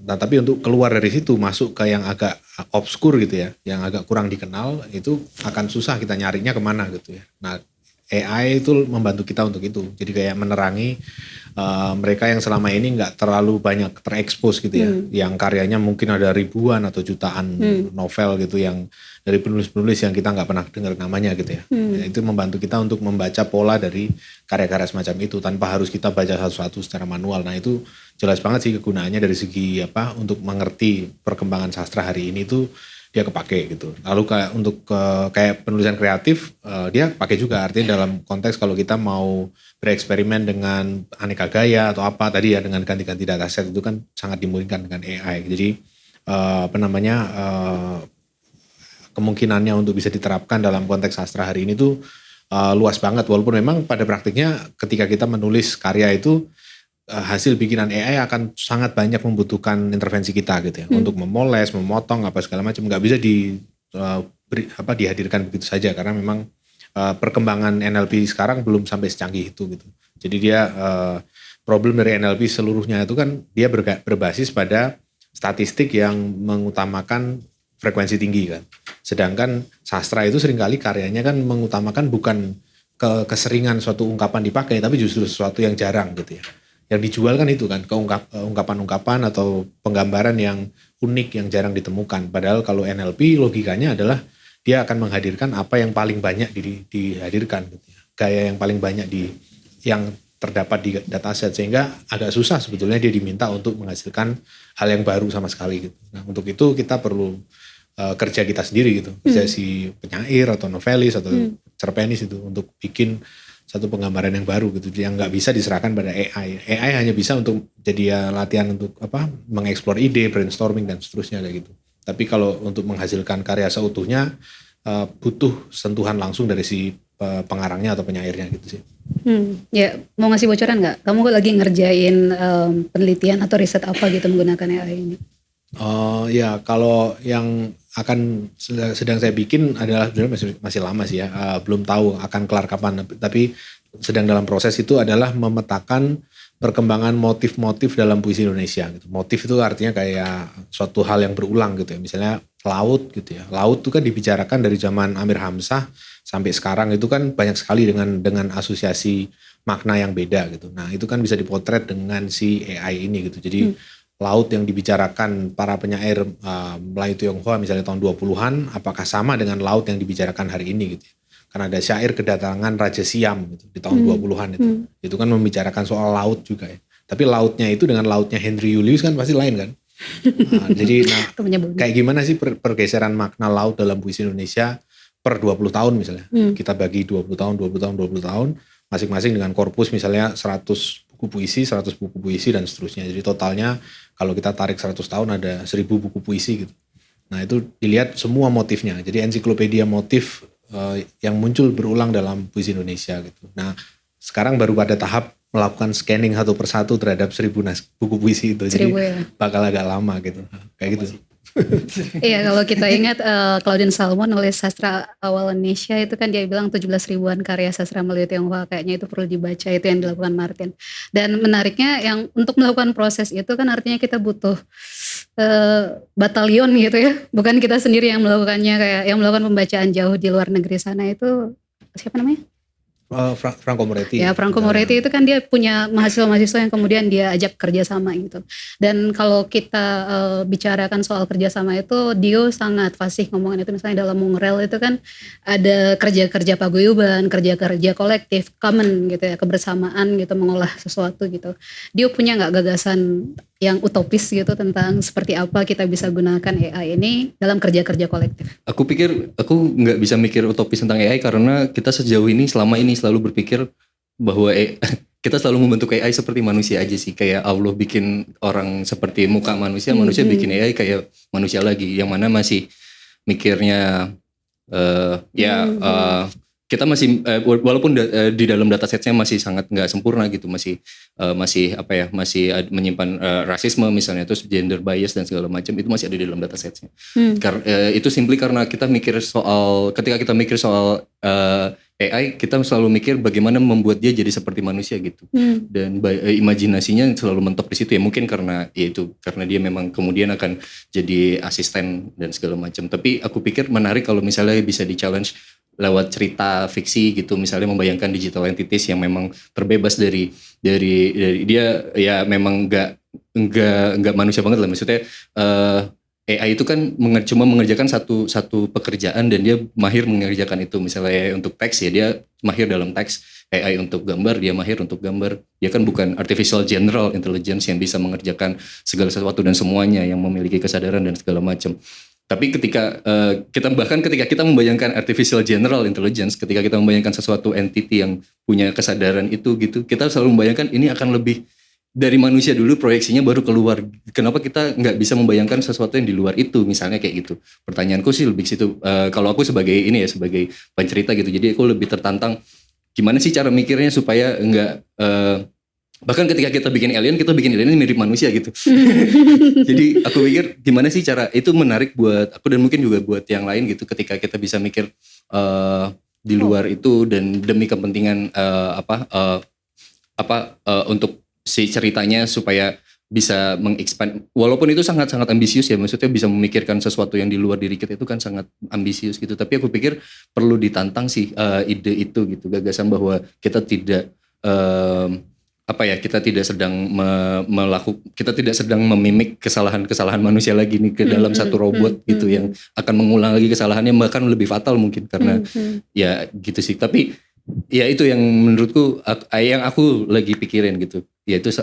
tapi untuk keluar dari situ masuk ke yang agak obskur gitu ya, yang agak kurang dikenal, itu akan susah kita nyarinya kemana gitu ya. Nah AI itu membantu kita untuk itu. Jadi kayak menerangi mereka yang selama ini nggak terlalu banyak terekspos gitu ya, yang karyanya mungkin ada ribuan atau jutaan novel gitu, yang dari penulis-penulis yang kita nggak pernah dengar namanya gitu ya. Itu membantu kita untuk membaca pola dari karya-karya semacam itu tanpa harus kita baca satu-satu secara manual. Nah itu jelas banget sih kegunaannya dari segi untuk mengerti perkembangan sastra hari ini tuh dia kepake gitu. Lalu untuk kayak penulisan kreatif dia pakai juga, artinya dalam konteks kalau kita mau bereksperimen dengan aneka gaya atau apa tadi ya, dengan ganti-ganti dataset itu kan sangat dimungkinkan dengan AI. Jadi kemungkinannya untuk bisa diterapkan dalam konteks sastra hari ini tuh luas banget, walaupun memang pada praktiknya ketika kita menulis karya itu hasil bikinan AI akan sangat banyak membutuhkan intervensi kita gitu ya, untuk memoles, memotong apa segala macam, nggak bisa dihadirkan begitu saja karena memang perkembangan NLP sekarang belum sampai secanggih itu gitu. Jadi dia problem dari NLP seluruhnya itu kan dia berbasis pada statistik yang mengutamakan frekuensi tinggi kan. Sedangkan sastra itu seringkali karyanya kan mengutamakan bukan keseringan suatu ungkapan dipakai, tapi justru sesuatu yang jarang gitu ya. Yang dijual kan itu kan, ungkapan-ungkapan atau penggambaran yang unik yang jarang ditemukan. Padahal kalau NLP logikanya adalah dia akan menghadirkan apa yang paling banyak dihadirkan gitu ya. Gaya yang paling banyak yang terdapat di dataset, sehingga agak susah sebetulnya dia diminta untuk menghasilkan hal yang baru sama sekali gitu. Nah, untuk itu kita perlu kerja kita sendiri gitu, bisa si penyair atau novelis atau cerpenis itu untuk bikin satu penggambaran yang baru gitu, yang nggak bisa diserahkan pada AI. AI hanya bisa untuk jadi latihan untuk mengeksplor ide, brainstorming dan seterusnya kayak gitu. Tapi kalau untuk menghasilkan karya seutuhnya butuh sentuhan langsung dari si pengarangnya atau penyairnya gitu sih. Ya, mau ngasih bocoran nggak? Kamu lagi ngerjain penelitian atau riset apa gitu menggunakan AI ini? Ya, kalau yang sedang saya bikin adalah sebenarnya masih lama sih ya, belum tahu akan kelar kapan, tapi sedang dalam proses itu adalah memetakan perkembangan motif-motif dalam puisi Indonesia gitu. Motif itu artinya kayak suatu hal yang berulang gitu ya, misalnya laut gitu ya. Laut itu kan dibicarakan dari zaman Amir Hamzah sampai sekarang itu kan banyak sekali dengan asosiasi makna yang beda gitu. Nah, itu kan bisa dipotret dengan si AI ini gitu. Jadi laut yang dibicarakan para penyair Melayu Tionghoa misalnya tahun 20-an, apakah sama dengan laut yang dibicarakan hari ini gitu. Karena ada syair kedatangan Raja Siam gitu, di tahun 20-an itu. Itu kan membicarakan soal laut juga ya. Tapi lautnya itu dengan lautnya Henry Julius kan pasti lain kan. Jadi kayak gimana sih pergeseran makna laut dalam puisi Indonesia per 20 tahun misalnya. Kita bagi 20 tahun, 20 tahun, 20 tahun. Masing-masing dengan korpus misalnya 100 buku puisi, 100 buku puisi dan seterusnya. Jadi totalnya kalau kita tarik 100 tahun ada 1000 buku puisi gitu. Nah itu dilihat semua motifnya. Jadi ensiklopedia motif yang muncul berulang dalam puisi Indonesia gitu. Nah sekarang baru pada tahap melakukan scanning satu persatu terhadap 1000 buku puisi itu. Jadi bakal agak lama gitu. Kayak gitu. Iya, kalau kita ingat Claudine Salmon nulis sastra awal Indonesia itu kan dia bilang 17 ribuan karya sastra Melayu Tionghoa, kayaknya itu perlu dibaca, itu yang dilakukan Martin. Dan menariknya yang untuk melakukan proses itu kan artinya kita butuh batalion gitu ya, bukan kita sendiri yang melakukannya, kayak yang melakukan pembacaan jauh di luar negeri sana itu siapa namanya? Franco Moretti. Ya, Franco Moretti itu kan dia punya mahasiswa-mahasiswa yang kemudian dia ajak kerjasama gitu. Dan kalau kita bicarakan soal kerjasama itu, Dio sangat fasih ngomongin itu. Misalnya dalam Mongrel itu kan ada kerja-kerja paguyuban, kerja-kerja kolektif, common gitu ya, kebersamaan gitu, mengolah sesuatu gitu. Dio punya nggak gagasan yang utopis gitu tentang seperti apa kita bisa gunakan AI ini dalam kerja-kerja kolektif? Aku pikir aku nggak bisa mikir utopis tentang AI karena kita sejauh ini selama ini selalu berpikir bahwa kita selalu membentuk AI seperti manusia aja sih. Kayak Allah bikin orang seperti muka manusia, manusia bikin AI kayak manusia lagi. Yang mana masih mikirnya kita masih walaupun di dalam datasetnya masih sangat nggak sempurna gitu, masih menyimpan rasisme misalnya, terus gender bias dan segala macam itu masih ada di dalam datasetnya. Itu simply karena kita mikir ketika kita mikir soal AI, kita selalu mikir bagaimana membuat dia jadi seperti manusia gitu. Dan imajinasinya selalu mentok di situ ya, mungkin karena dia memang kemudian akan jadi asisten dan segala macam. Tapi aku pikir menarik kalau misalnya bisa di-challenge lewat cerita fiksi gitu, misalnya membayangkan digital entities yang memang terbebas dari dia ya memang nggak manusia banget lah, maksudnya AI itu kan cuma mengerjakan satu pekerjaan dan dia mahir mengerjakan itu. Misalnya untuk teks ya dia mahir dalam teks, AI untuk gambar dia mahir untuk gambar. Dia kan bukan artificial general intelligence yang bisa mengerjakan segala sesuatu dan semuanya, yang memiliki kesadaran dan segala macam. Tapi ketika kita membayangkan artificial general intelligence, ketika kita membayangkan sesuatu entity yang punya kesadaran itu gitu, kita selalu membayangkan ini akan lebih dari manusia dulu, proyeksinya baru keluar. Kenapa kita nggak bisa membayangkan sesuatu yang di luar itu, misalnya kayak gitu. Pertanyaanku sih lebih ke situ. Kalau aku sebagai pencerita gitu, jadi aku lebih tertantang gimana sih cara mikirnya supaya nggak Bahkan ketika kita bikin alien ini mirip manusia gitu. Jadi aku pikir gimana sih cara itu menarik buat aku dan mungkin juga buat yang lain gitu. Ketika kita bisa mikir di luar itu dan demi kepentingan untuk si ceritanya supaya bisa mengekspand. Walaupun itu sangat-sangat ambisius ya, maksudnya bisa memikirkan sesuatu yang di luar diri kita itu kan sangat ambisius gitu. Tapi aku pikir perlu ditantang sih ide itu gitu, gagasan bahwa kita tidak kita tidak sedang memimik kesalahan-kesalahan manusia lagi nih ke dalam satu robot gitu yang akan mengulang lagi kesalahannya bahkan lebih fatal mungkin karena ya gitu sih. Tapi ya itu yang menurutku yang aku lagi pikirin gitu, yaitu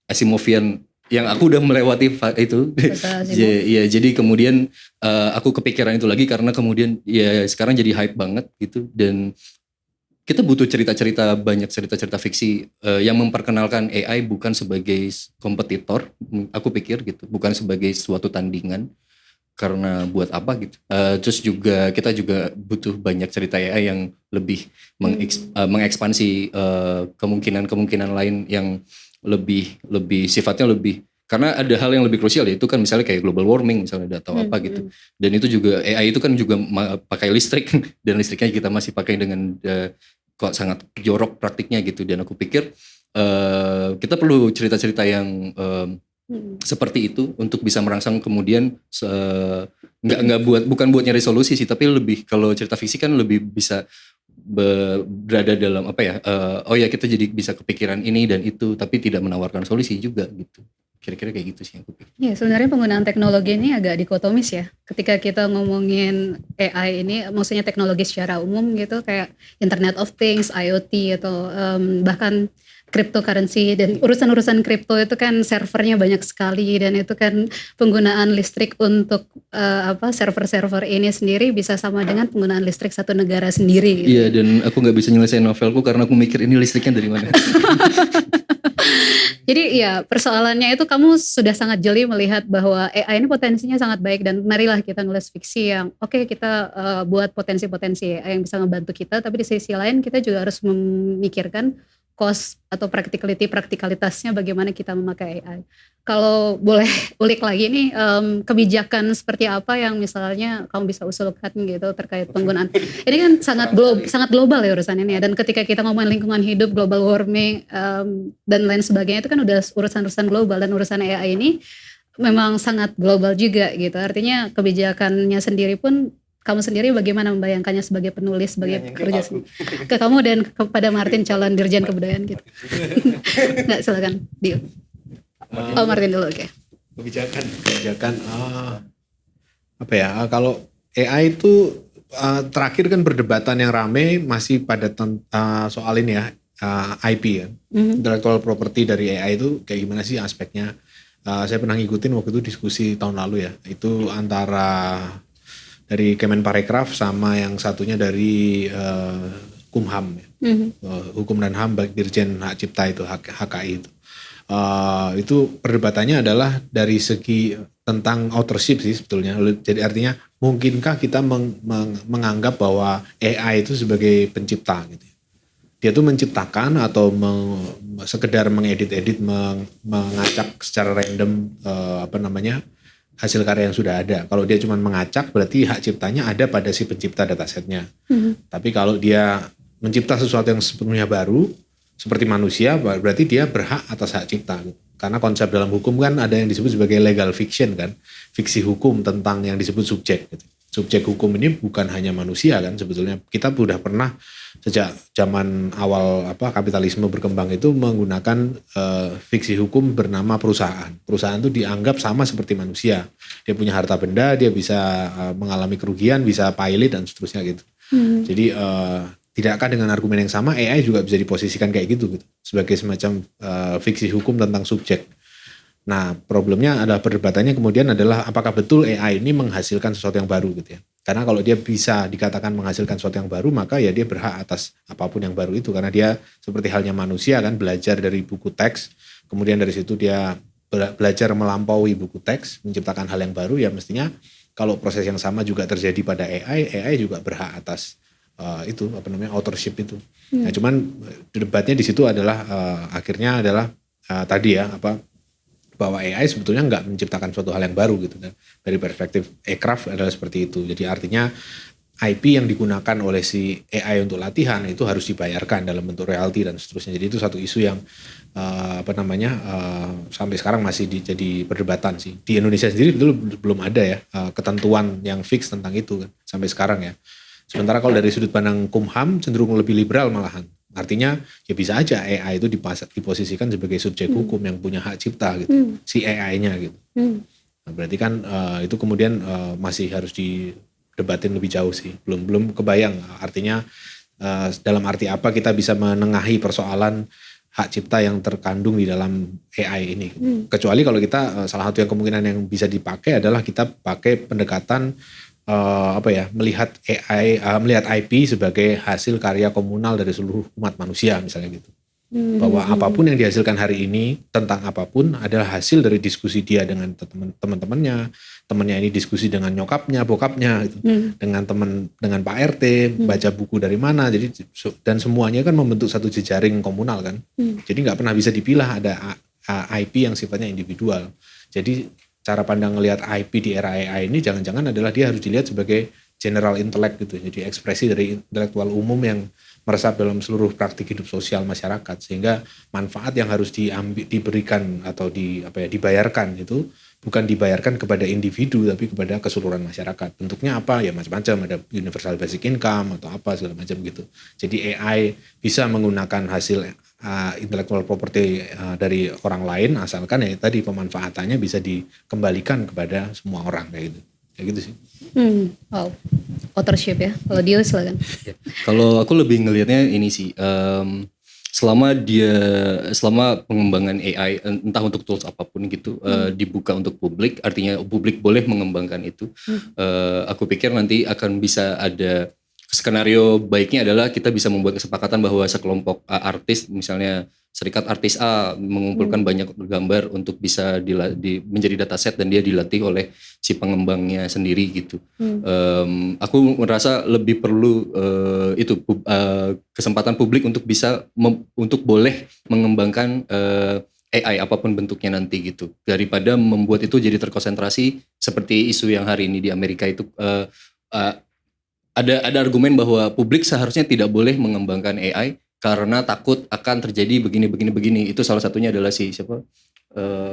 Asimovian yang aku udah melewati itu. Ya, jadi kemudian aku kepikiran itu lagi karena kemudian ya sekarang jadi hype banget gitu dan kita butuh banyak cerita-cerita fiksi yang memperkenalkan AI bukan sebagai kompetitor, aku pikir gitu, bukan sebagai suatu tandingan, karena buat apa gitu. Terus juga kita juga butuh banyak cerita AI yang lebih mengekspansi kemungkinan-kemungkinan lain yang lebih sifatnya lebih, karena ada hal yang lebih krusial yaitu kan misalnya kayak global warming misalnya atau apa gitu. Dan itu juga AI itu kan juga pakai listrik dan listriknya kita masih pakai dengan kok sangat jorok praktiknya gitu. Dan aku pikir kita perlu cerita-cerita yang seperti itu untuk bisa merangsang kemudian bukan buat nyari solusi sih, tapi lebih kalau cerita fiksi kan lebih bisa berada dalam kita jadi bisa kepikiran ini dan itu tapi tidak menawarkan solusi juga gitu. Kira-kira kayak gitu sih yang aku pikir. Ya sebenarnya penggunaan teknologi ini agak dikotomis ya. Ketika kita ngomongin AI ini, maksudnya teknologi secara umum gitu, kayak Internet of Things, IoT atau bahkan cryptocurrency, dan urusan-urusan kripto itu kan servernya banyak sekali dan itu kan penggunaan listrik untuk server-server ini sendiri bisa sama dengan penggunaan listrik satu negara sendiri. Gitu. Iya, dan aku nggak bisa nyelesain novelku karena aku mikir ini listriknya dari mana. Jadi ya persoalannya itu kamu sudah sangat jeli melihat bahwa AI ini potensinya sangat baik dan marilah kita nulis fiksi yang kita buat potensi-potensi AI yang bisa ngebantu kita, tapi di sisi lain kita juga harus memikirkan cost atau praktikalitasnya bagaimana kita memakai AI. Kalau boleh ulik lagi nih, kebijakan seperti apa yang misalnya kamu bisa usulkan gitu terkait penggunaan. Ini kan sangat global ya urusan ini ya. Dan ketika kita ngomongin lingkungan hidup, global warming dan lain sebagainya itu kan udah urusan-urusan global, dan urusan AI ini memang sangat global juga gitu. Artinya kebijakannya sendiri pun kamu sendiri bagaimana membayangkannya sebagai penulis, sebagai pekerja ke kamu dan kepada Martin calon dirjen kebudayaan gitu. Nggak, silakan Dio. Martin dulu, oke. Kebijakan kalau AI itu terakhir kan perdebatan yang rame masih pada soal ini ya, IP ya, intellectual property dari AI itu kayak gimana sih aspeknya. Saya pernah ngikutin waktu itu diskusi tahun lalu ya, itu antara dari Kemenparekraf sama yang satunya dari Kumham ya. Hukum dan HAM baik Dirjen Hak Cipta itu, HKI itu. Itu perdebatannya adalah dari segi tentang authorship sih sebetulnya. Jadi artinya mungkinkah kita menganggap bahwa AI itu sebagai pencipta gitu. Dia tuh menciptakan atau sekedar mengedit-edit, mengacak secara random hasil karya yang sudah ada. Kalau dia cuma mengacak berarti hak ciptanya ada pada si pencipta datasetnya. Tapi kalau dia mencipta sesuatu yang sepenuhnya baru seperti manusia, berarti dia berhak atas hak cipta. Karena konsep dalam hukum kan ada yang disebut sebagai legal fiction kan, fiksi hukum tentang yang disebut subjek. Subjek hukum ini bukan hanya manusia kan sebetulnya. Kita sudah pernah sejak zaman awal kapitalisme berkembang itu menggunakan fiksi hukum bernama perusahaan. Perusahaan itu dianggap sama seperti manusia. Dia punya harta benda, dia bisa mengalami kerugian, bisa pilot dan seterusnya gitu. Jadi tidakkah dengan argumen yang sama AI juga bisa diposisikan kayak gitu sebagai semacam fiksi hukum tentang subjek. Nah problemnya adalah perdebatannya kemudian adalah apakah betul AI ini menghasilkan sesuatu yang baru gitu ya. Karena kalau dia bisa dikatakan menghasilkan sesuatu yang baru maka ya dia berhak atas apapun yang baru itu. Karena dia seperti halnya manusia kan belajar dari buku teks. Kemudian dari situ dia belajar melampaui buku teks, menciptakan hal yang baru ya mestinya kalau proses yang sama juga terjadi pada AI juga berhak atas itu apa namanya authorship itu. Nah, cuman debatnya di situ adalah akhirnya adalah tadi ya bahwa AI sebetulnya nggak menciptakan suatu hal yang baru gitu. Dan dari perspektif aircraft adalah seperti itu. Jadi artinya IP yang digunakan oleh si AI untuk latihan itu harus dibayarkan dalam bentuk royalti dan seterusnya. Jadi itu satu isu yang sampai sekarang masih jadi perdebatan sih. Di Indonesia sendiri betul belum ada ya ketentuan yang fix tentang itu kan sampai sekarang ya. Sementara kalau dari sudut pandang Kumham cenderung lebih liberal malahan. Artinya ya bisa aja AI itu diposisikan sebagai subjek hukum yang punya hak cipta gitu, si AI-nya gitu. Nah, berarti kan itu kemudian masih harus didebatin lebih jauh sih. Belum kebayang artinya dalam arti apa kita bisa menengahi persoalan hak cipta yang terkandung di dalam AI ini. Kecuali kalau kita salah satu yang kemungkinan yang bisa dipakai adalah kita pakai pendekatan melihat AI, melihat IP sebagai hasil karya komunal dari seluruh umat manusia misalnya gitu. Bahwa apapun yang dihasilkan hari ini tentang apapun adalah hasil dari diskusi dia dengan teman-temannya, temannya ini diskusi dengan nyokapnya, bokapnya gitu. Dengan Pak RT, baca buku dari mana. Jadi dan semuanya kan membentuk satu jejaring komunal kan. Jadi nggak pernah bisa dipilah ada IP yang sifatnya individual. Jadi cara pandang ngelihat IP di era AI ini jangan-jangan adalah dia harus dilihat sebagai general intellect gitu. Jadi ekspresi dari intelektual umum yang meresap dalam seluruh praktik hidup sosial masyarakat, sehingga manfaat yang harus diberikan atau dibayarkan itu bukan dibayarkan kepada individu tapi kepada keseluruhan masyarakat. Bentuknya apa? Ya macam-macam, ada universal basic income atau apa segala macam gitu. Jadi AI bisa menggunakan hasil intellectual property dari orang lain asalkan ya tadi pemanfaatannya bisa dikembalikan kepada semua orang kayak gitu sih. Wow, authorship ya. Kalau Dio silakan. Kalau aku lebih ngelihatnya ini sih, selama pengembangan AI entah untuk tools apapun gitu dibuka untuk publik, artinya publik boleh mengembangkan itu. Aku pikir nanti akan bisa ada skenario baiknya adalah kita bisa membuat kesepakatan bahwa sekelompok artis, misalnya serikat artis A mengumpulkan banyak gambar untuk bisa menjadi dataset dan dia dilatih oleh si pengembangnya sendiri gitu. Aku merasa lebih perlu kesempatan publik untuk bisa untuk boleh mengembangkan AI apapun bentuknya nanti gitu, daripada membuat itu jadi terkonsentrasi seperti isu yang hari ini di Amerika itu. Ada argumen bahwa publik seharusnya tidak boleh mengembangkan AI karena takut akan terjadi begini. Itu salah satunya adalah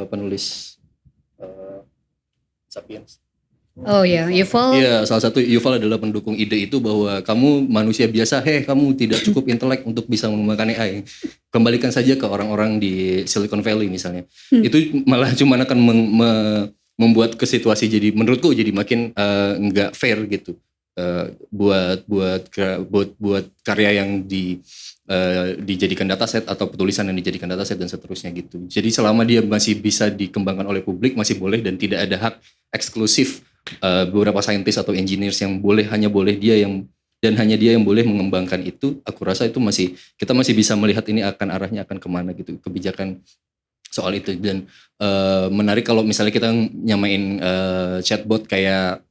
penulis Sapiens. Oh ya, Yuval. Iya, salah satu Yuval adalah pendukung ide itu bahwa kamu manusia biasa, kamu tidak cukup intelek untuk bisa mengembangkan AI. Kembalikan saja ke orang-orang di Silicon Valley misalnya. Itu malah cuma akan membuat ke situasi menurutku jadi makin nggak fair gitu. Buat karya yang dijadikan dataset atau tulisan yang dijadikan dataset dan seterusnya gitu. Jadi selama dia masih bisa dikembangkan oleh publik masih boleh dan tidak ada hak eksklusif beberapa saintis atau engineers yang hanya dia yang boleh mengembangkan itu. Aku rasa itu kita masih bisa melihat ini arahnya akan kemana gitu kebijakan soal itu. Dan menarik kalau misalnya kita nyamain chatbot kayak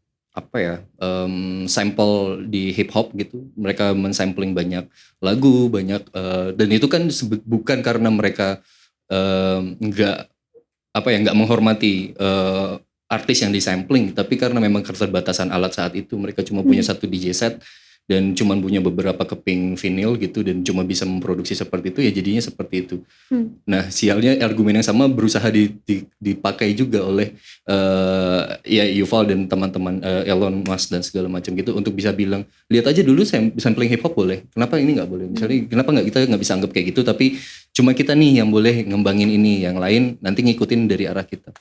sampel di hip hop gitu, mereka mensampling banyak lagu, dan itu kan bukan karena mereka nggak menghormati artis yang disampling, tapi karena memang keterbatasan alat saat itu, mereka cuma punya satu DJ set dan cuma punya beberapa keping vinyl gitu dan cuma bisa memproduksi seperti itu, ya jadinya seperti itu. Nah sialnya argumen yang sama berusaha dipakai juga oleh Yuval dan teman-teman Elon Musk dan segala macam gitu untuk bisa bilang, lihat aja dulu sampling hip hop boleh, kenapa ini nggak boleh? Misalnya kenapa kita nggak bisa anggap kayak gitu, tapi cuma kita nih yang boleh ngembangin ini, yang lain nanti ngikutin dari arah kita.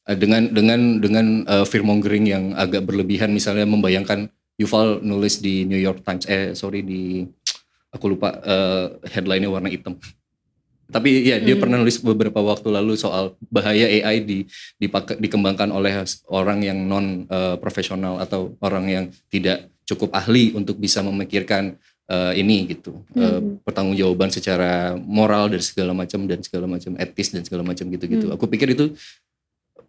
Dengan fearmongering yang agak berlebihan, misalnya membayangkan Yuval nulis di New York Times, aku lupa headline-nya warna hitam. Tapi ya dia pernah nulis beberapa waktu lalu soal bahaya AI dikembangkan oleh orang yang non profesional atau orang yang tidak cukup ahli untuk bisa memikirkan ini gitu, pertanggungjawaban secara moral dan segala macam etis dan segala macam gitu. Aku pikir itu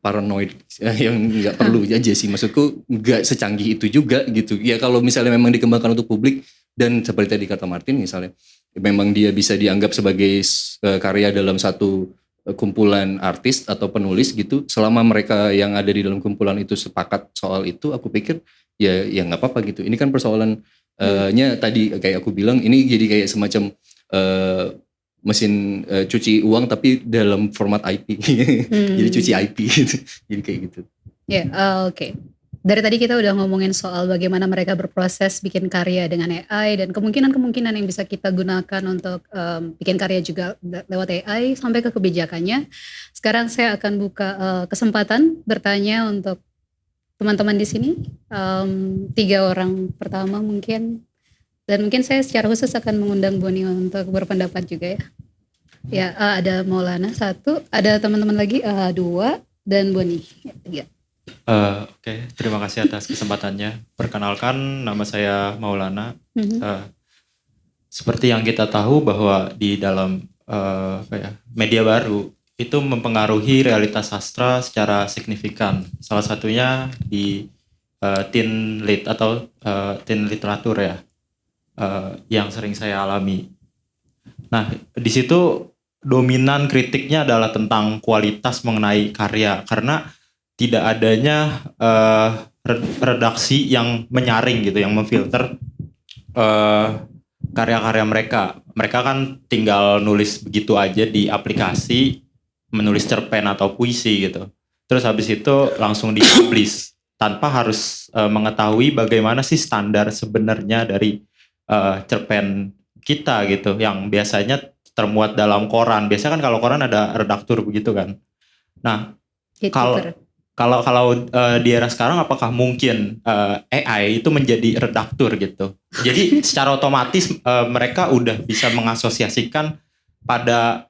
paranoid yang nggak perlu aja sih, maksudku nggak secanggih itu juga gitu ya. Kalau misalnya memang dikembangkan untuk publik Dan seperti tadi kata Martin misalnya, memang dia bisa dianggap sebagai karya dalam satu kumpulan artis atau penulis gitu. Selama mereka yang ada di dalam kumpulan itu sepakat soal itu, aku pikir ya nggak apa-apa gitu. Ini kan persoalan tadi kayak aku bilang, ini jadi kayak semacam mesin cuci uang tapi dalam format IP. Jadi cuci IP gitu. Jadi kayak gitu. Ya, oke. Dari tadi kita udah ngomongin soal bagaimana mereka berproses bikin karya dengan AI dan kemungkinan-kemungkinan yang bisa kita gunakan untuk bikin karya juga lewat AI sampai ke kebijakannya. Sekarang saya akan buka kesempatan bertanya untuk teman-teman di sini. 3 orang pertama mungkin. Dan mungkin saya secara khusus akan mengundang Boni untuk berpendapat juga ya. Ya, ada Maulana 1, ada teman-teman lagi 2 dan Boni 3. Oke, terima kasih atas kesempatannya. Perkenalkan, nama saya Maulana. Seperti yang kita tahu bahwa di dalam media baru itu mempengaruhi realitas sastra secara signifikan. Salah satunya di teen lit atau teen literatur ya, yang sering saya alami. Nah, di situ dominan kritiknya adalah tentang kualitas mengenai karya, karena tidak adanya redaksi yang menyaring gitu, yang memfilter karya-karya mereka. Mereka kan tinggal nulis begitu aja di aplikasi, menulis cerpen atau puisi gitu. Terus habis itu langsung di-publish tanpa harus mengetahui bagaimana sih standar sebenarnya dari cerpen kita gitu, yang biasanya termuat dalam koran. Biasanya kan kalau koran ada redaktur begitu kan. Nah, kalau di era sekarang apakah mungkin AI itu menjadi redaktur gitu? Jadi secara otomatis mereka udah bisa mengasosiasikan pada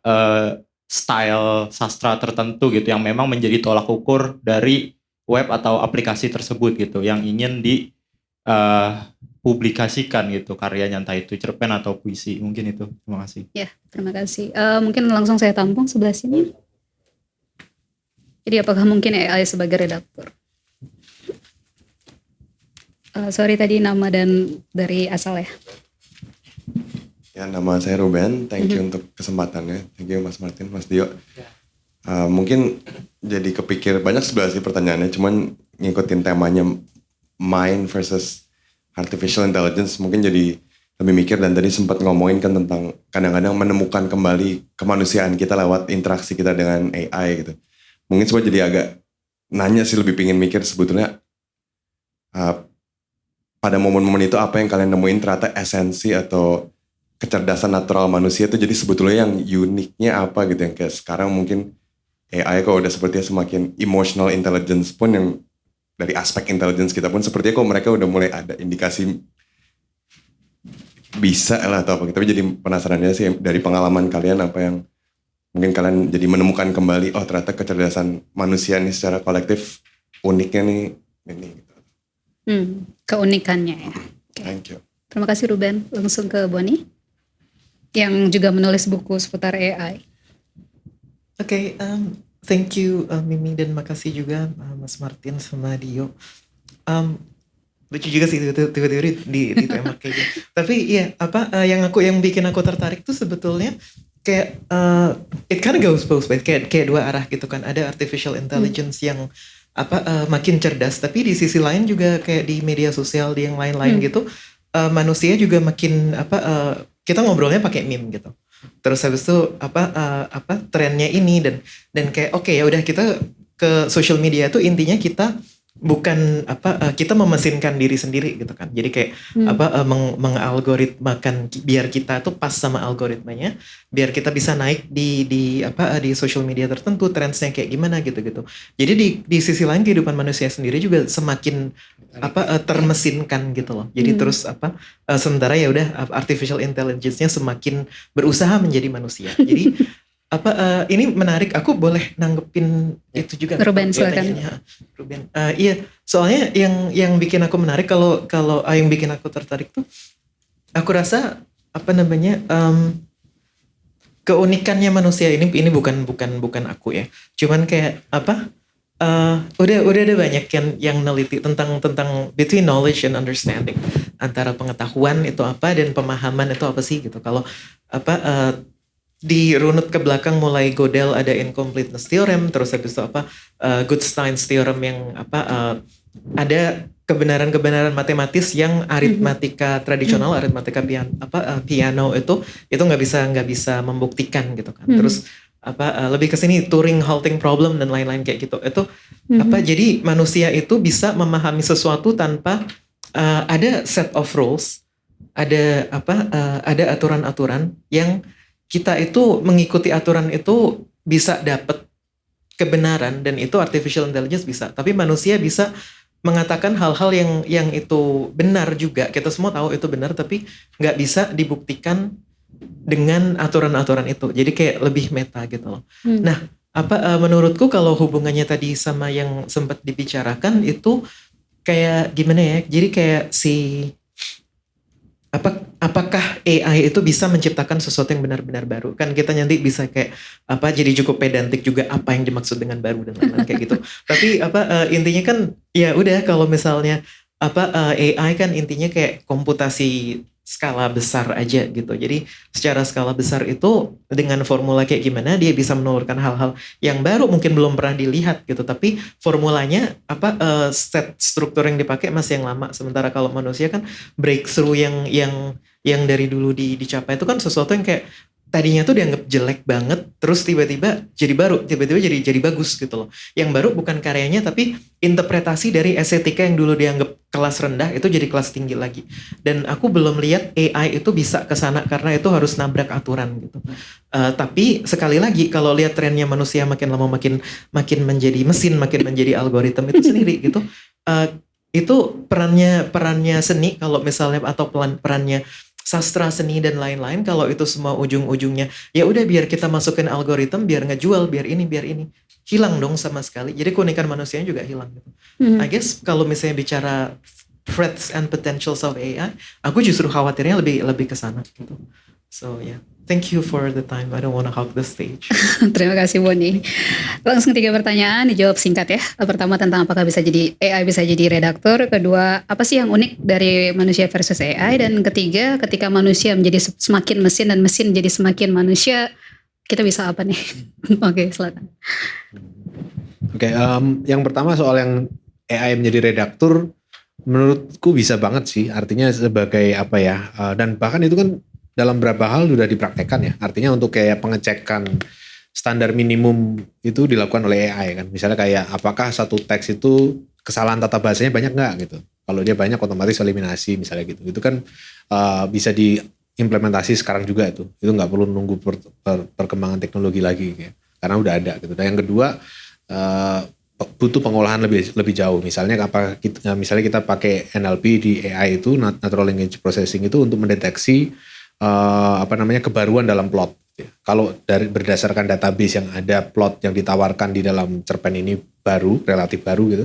style sastra tertentu gitu yang memang menjadi tolak ukur dari web atau aplikasi tersebut gitu, yang ingin dipublikasikan gitu karyanya, entah itu cerpen atau puisi. Mungkin itu. Terima kasih. Ya, terima kasih. Mungkin langsung saya tampung sebelah sini. Jadi apakah mungkin AI sebagai redaktur? Sorry tadi nama dan dari asal ya. Ya, nama saya Ruben. Thank you untuk kesempatannya. Thank you Mas Martin, Mas Dio. Mungkin jadi kepikir banyak sebenarnya sih pertanyaannya, cuman ngikutin temanya mind versus artificial intelligence mungkin jadi lebih mikir, dan tadi sempat ngomongin kan tentang kadang-kadang menemukan kembali kemanusiaan kita lewat interaksi kita dengan AI gitu. Mungkin semua jadi agak nanya sih, lebih pingin mikir sebetulnya pada momen-momen itu apa yang kalian nemuin ternyata esensi atau kecerdasan natural manusia itu jadi sebetulnya yang uniknya apa gitu, yang kayak sekarang mungkin AI kok udah sepertinya semakin emotional intelligence pun, yang dari aspek intelligence kita pun sepertinya kok mereka udah mulai ada indikasi bisa lah atau apa. Tapi jadi penasarannya sih dari pengalaman kalian apa yang mungkin kalian jadi menemukan kembali, oh ternyata kecerdasan manusia nih secara kolektif uniknya nih ini gitu. Keunikannya ya. Okay. Thank you. Terima kasih Ruben. Langsung ke Boni yang juga menulis buku seputar AI. Oke, thank you Mimi, dan makasih juga Mas Martin sama Dio. Lucu juga sih tiba-tiba di tema kayak gitu. Tapi iya, yang bikin aku tertarik tuh sebetulnya kayak it kind of goes both ways, kayak 2 arah gitu kan. Ada artificial intelligence yang makin cerdas, tapi di sisi lain juga kayak di media sosial, di yang lain-lain gitu, manusia juga makin kita ngobrolnya pakai meme gitu. Terus habis itu trennya ini dan kayak oke, ya udah kita ke social media tuh intinya kita bukan kita memesinkan diri sendiri gitu kan. Jadi kayak mengalgoritmakan biar kita tuh pas sama algoritmanya, biar kita bisa naik di social media tertentu, trendsnya kayak gimana gitu. Jadi di sisi lain kehidupan manusia sendiri juga semakin termesinkan gitu loh. Jadi terus sementara ya udah artificial intelligence-nya semakin berusaha menjadi manusia. Jadi ini menarik, aku boleh nanggepin itu juga. Ruben, silakan. Ruben, iya, soalnya yang bikin aku menarik, kalau yang bikin aku tertarik tuh, aku rasa keunikannya manusia ini bukan aku ya, cuman kayak Udah ada banyak yang neliti tentang between knowledge and understanding, antara pengetahuan itu apa dan pemahaman itu apa sih gitu. Kalau dirunut ke belakang, mulai Gödel ada incompleteness theorem, terus habis itu Goodstein's theorem yang ada kebenaran-kebenaran matematis yang aritmatika tradisional, aritmatika piano itu nggak bisa membuktikan gitu kan. Terus lebih ke sini Turing halting problem dan lain-lain kayak gitu. Itu jadi manusia itu bisa memahami sesuatu tanpa ada set of rules, ada aturan-aturan yang kita itu mengikuti aturan itu bisa dapat kebenaran, dan itu artificial intelligence bisa. Tapi manusia bisa mengatakan hal-hal yang itu benar juga. Kita semua tahu itu benar, tapi nggak bisa dibuktikan dengan aturan-aturan itu. Jadi kayak lebih meta gitu loh. Nah, menurutku kalau hubungannya tadi sama yang sempat dibicarakan itu kayak gimana ya? Jadi kayak apakah AI itu bisa menciptakan sesuatu yang benar-benar baru? Kan kita nanti bisa kayak jadi cukup pedantik juga apa yang dimaksud dengan baru dan lain-lain kayak gitu. Tapi intinya kan ya udah, kalau misalnya AI kan intinya kayak komputasi skala besar aja gitu. Jadi secara skala besar itu dengan formula kayak gimana dia bisa menelurkan hal-hal yang baru, mungkin belum pernah dilihat gitu. Tapi formulanya set struktur yang dipakai masih yang lama. Sementara kalau manusia kan breakthrough yang dari dulu dicapai itu kan sesuatu yang kayak tadinya tuh dianggap jelek banget, terus tiba-tiba jadi baru, tiba-tiba jadi bagus gitu loh. Yang baru bukan karyanya, tapi interpretasi dari estetika yang dulu dianggap kelas rendah itu jadi kelas tinggi lagi. Dan aku belum lihat AI itu bisa ke sana karena itu harus nabrak aturan gitu. Tapi sekali lagi kalau lihat trennya manusia makin lama makin menjadi mesin, makin menjadi algoritma itu sendiri gitu. Itu perannya seni kalau misalnya, atau perannya sastra, seni dan lain-lain, kalau itu semua ujung-ujungnya ya udah biar kita masukin algoritma, biar ngejual, biar ini hilang dong sama sekali. Jadi keunikan manusianya juga hilang gitu. I guess kalau misalnya bicara threats and potentials of AI, aku justru khawatirnya lebih ke sana gitu. So yeah, thank you for the time. I don't want to hog the stage. Terima kasih Boni. Langsung 3 pertanyaan dijawab singkat ya. Pertama tentang apakah AI bisa jadi redaktur. Kedua, apa sih yang unik dari manusia versus AI. Dan ketiga, ketika manusia menjadi semakin mesin dan mesin jadi semakin manusia, kita bisa apa nih? Oke, silakan. Oke, yang pertama soal yang AI menjadi redaktur, menurutku bisa banget sih. Artinya sebagai dan bahkan itu kan dalam beberapa hal sudah dipraktekkan ya. Artinya untuk kayak pengecekan standar minimum itu dilakukan oleh AI kan. Misalnya kayak apakah satu teks itu kesalahan tata bahasanya banyak nggak gitu. Kalau dia banyak otomatis eliminasi misalnya gitu. Itu kan bisa diimplementasi sekarang juga itu. Itu nggak perlu nunggu perkembangan teknologi lagi kayak. Karena udah ada gitu. Dan yang kedua butuh pengolahan lebih jauh. Misalnya misalnya kita pakai NLP di AI itu, Natural Language Processing itu untuk mendeteksi kebaruan dalam plot. Kalau berdasarkan database yang ada, plot yang ditawarkan di dalam cerpen ini relatif baru gitu.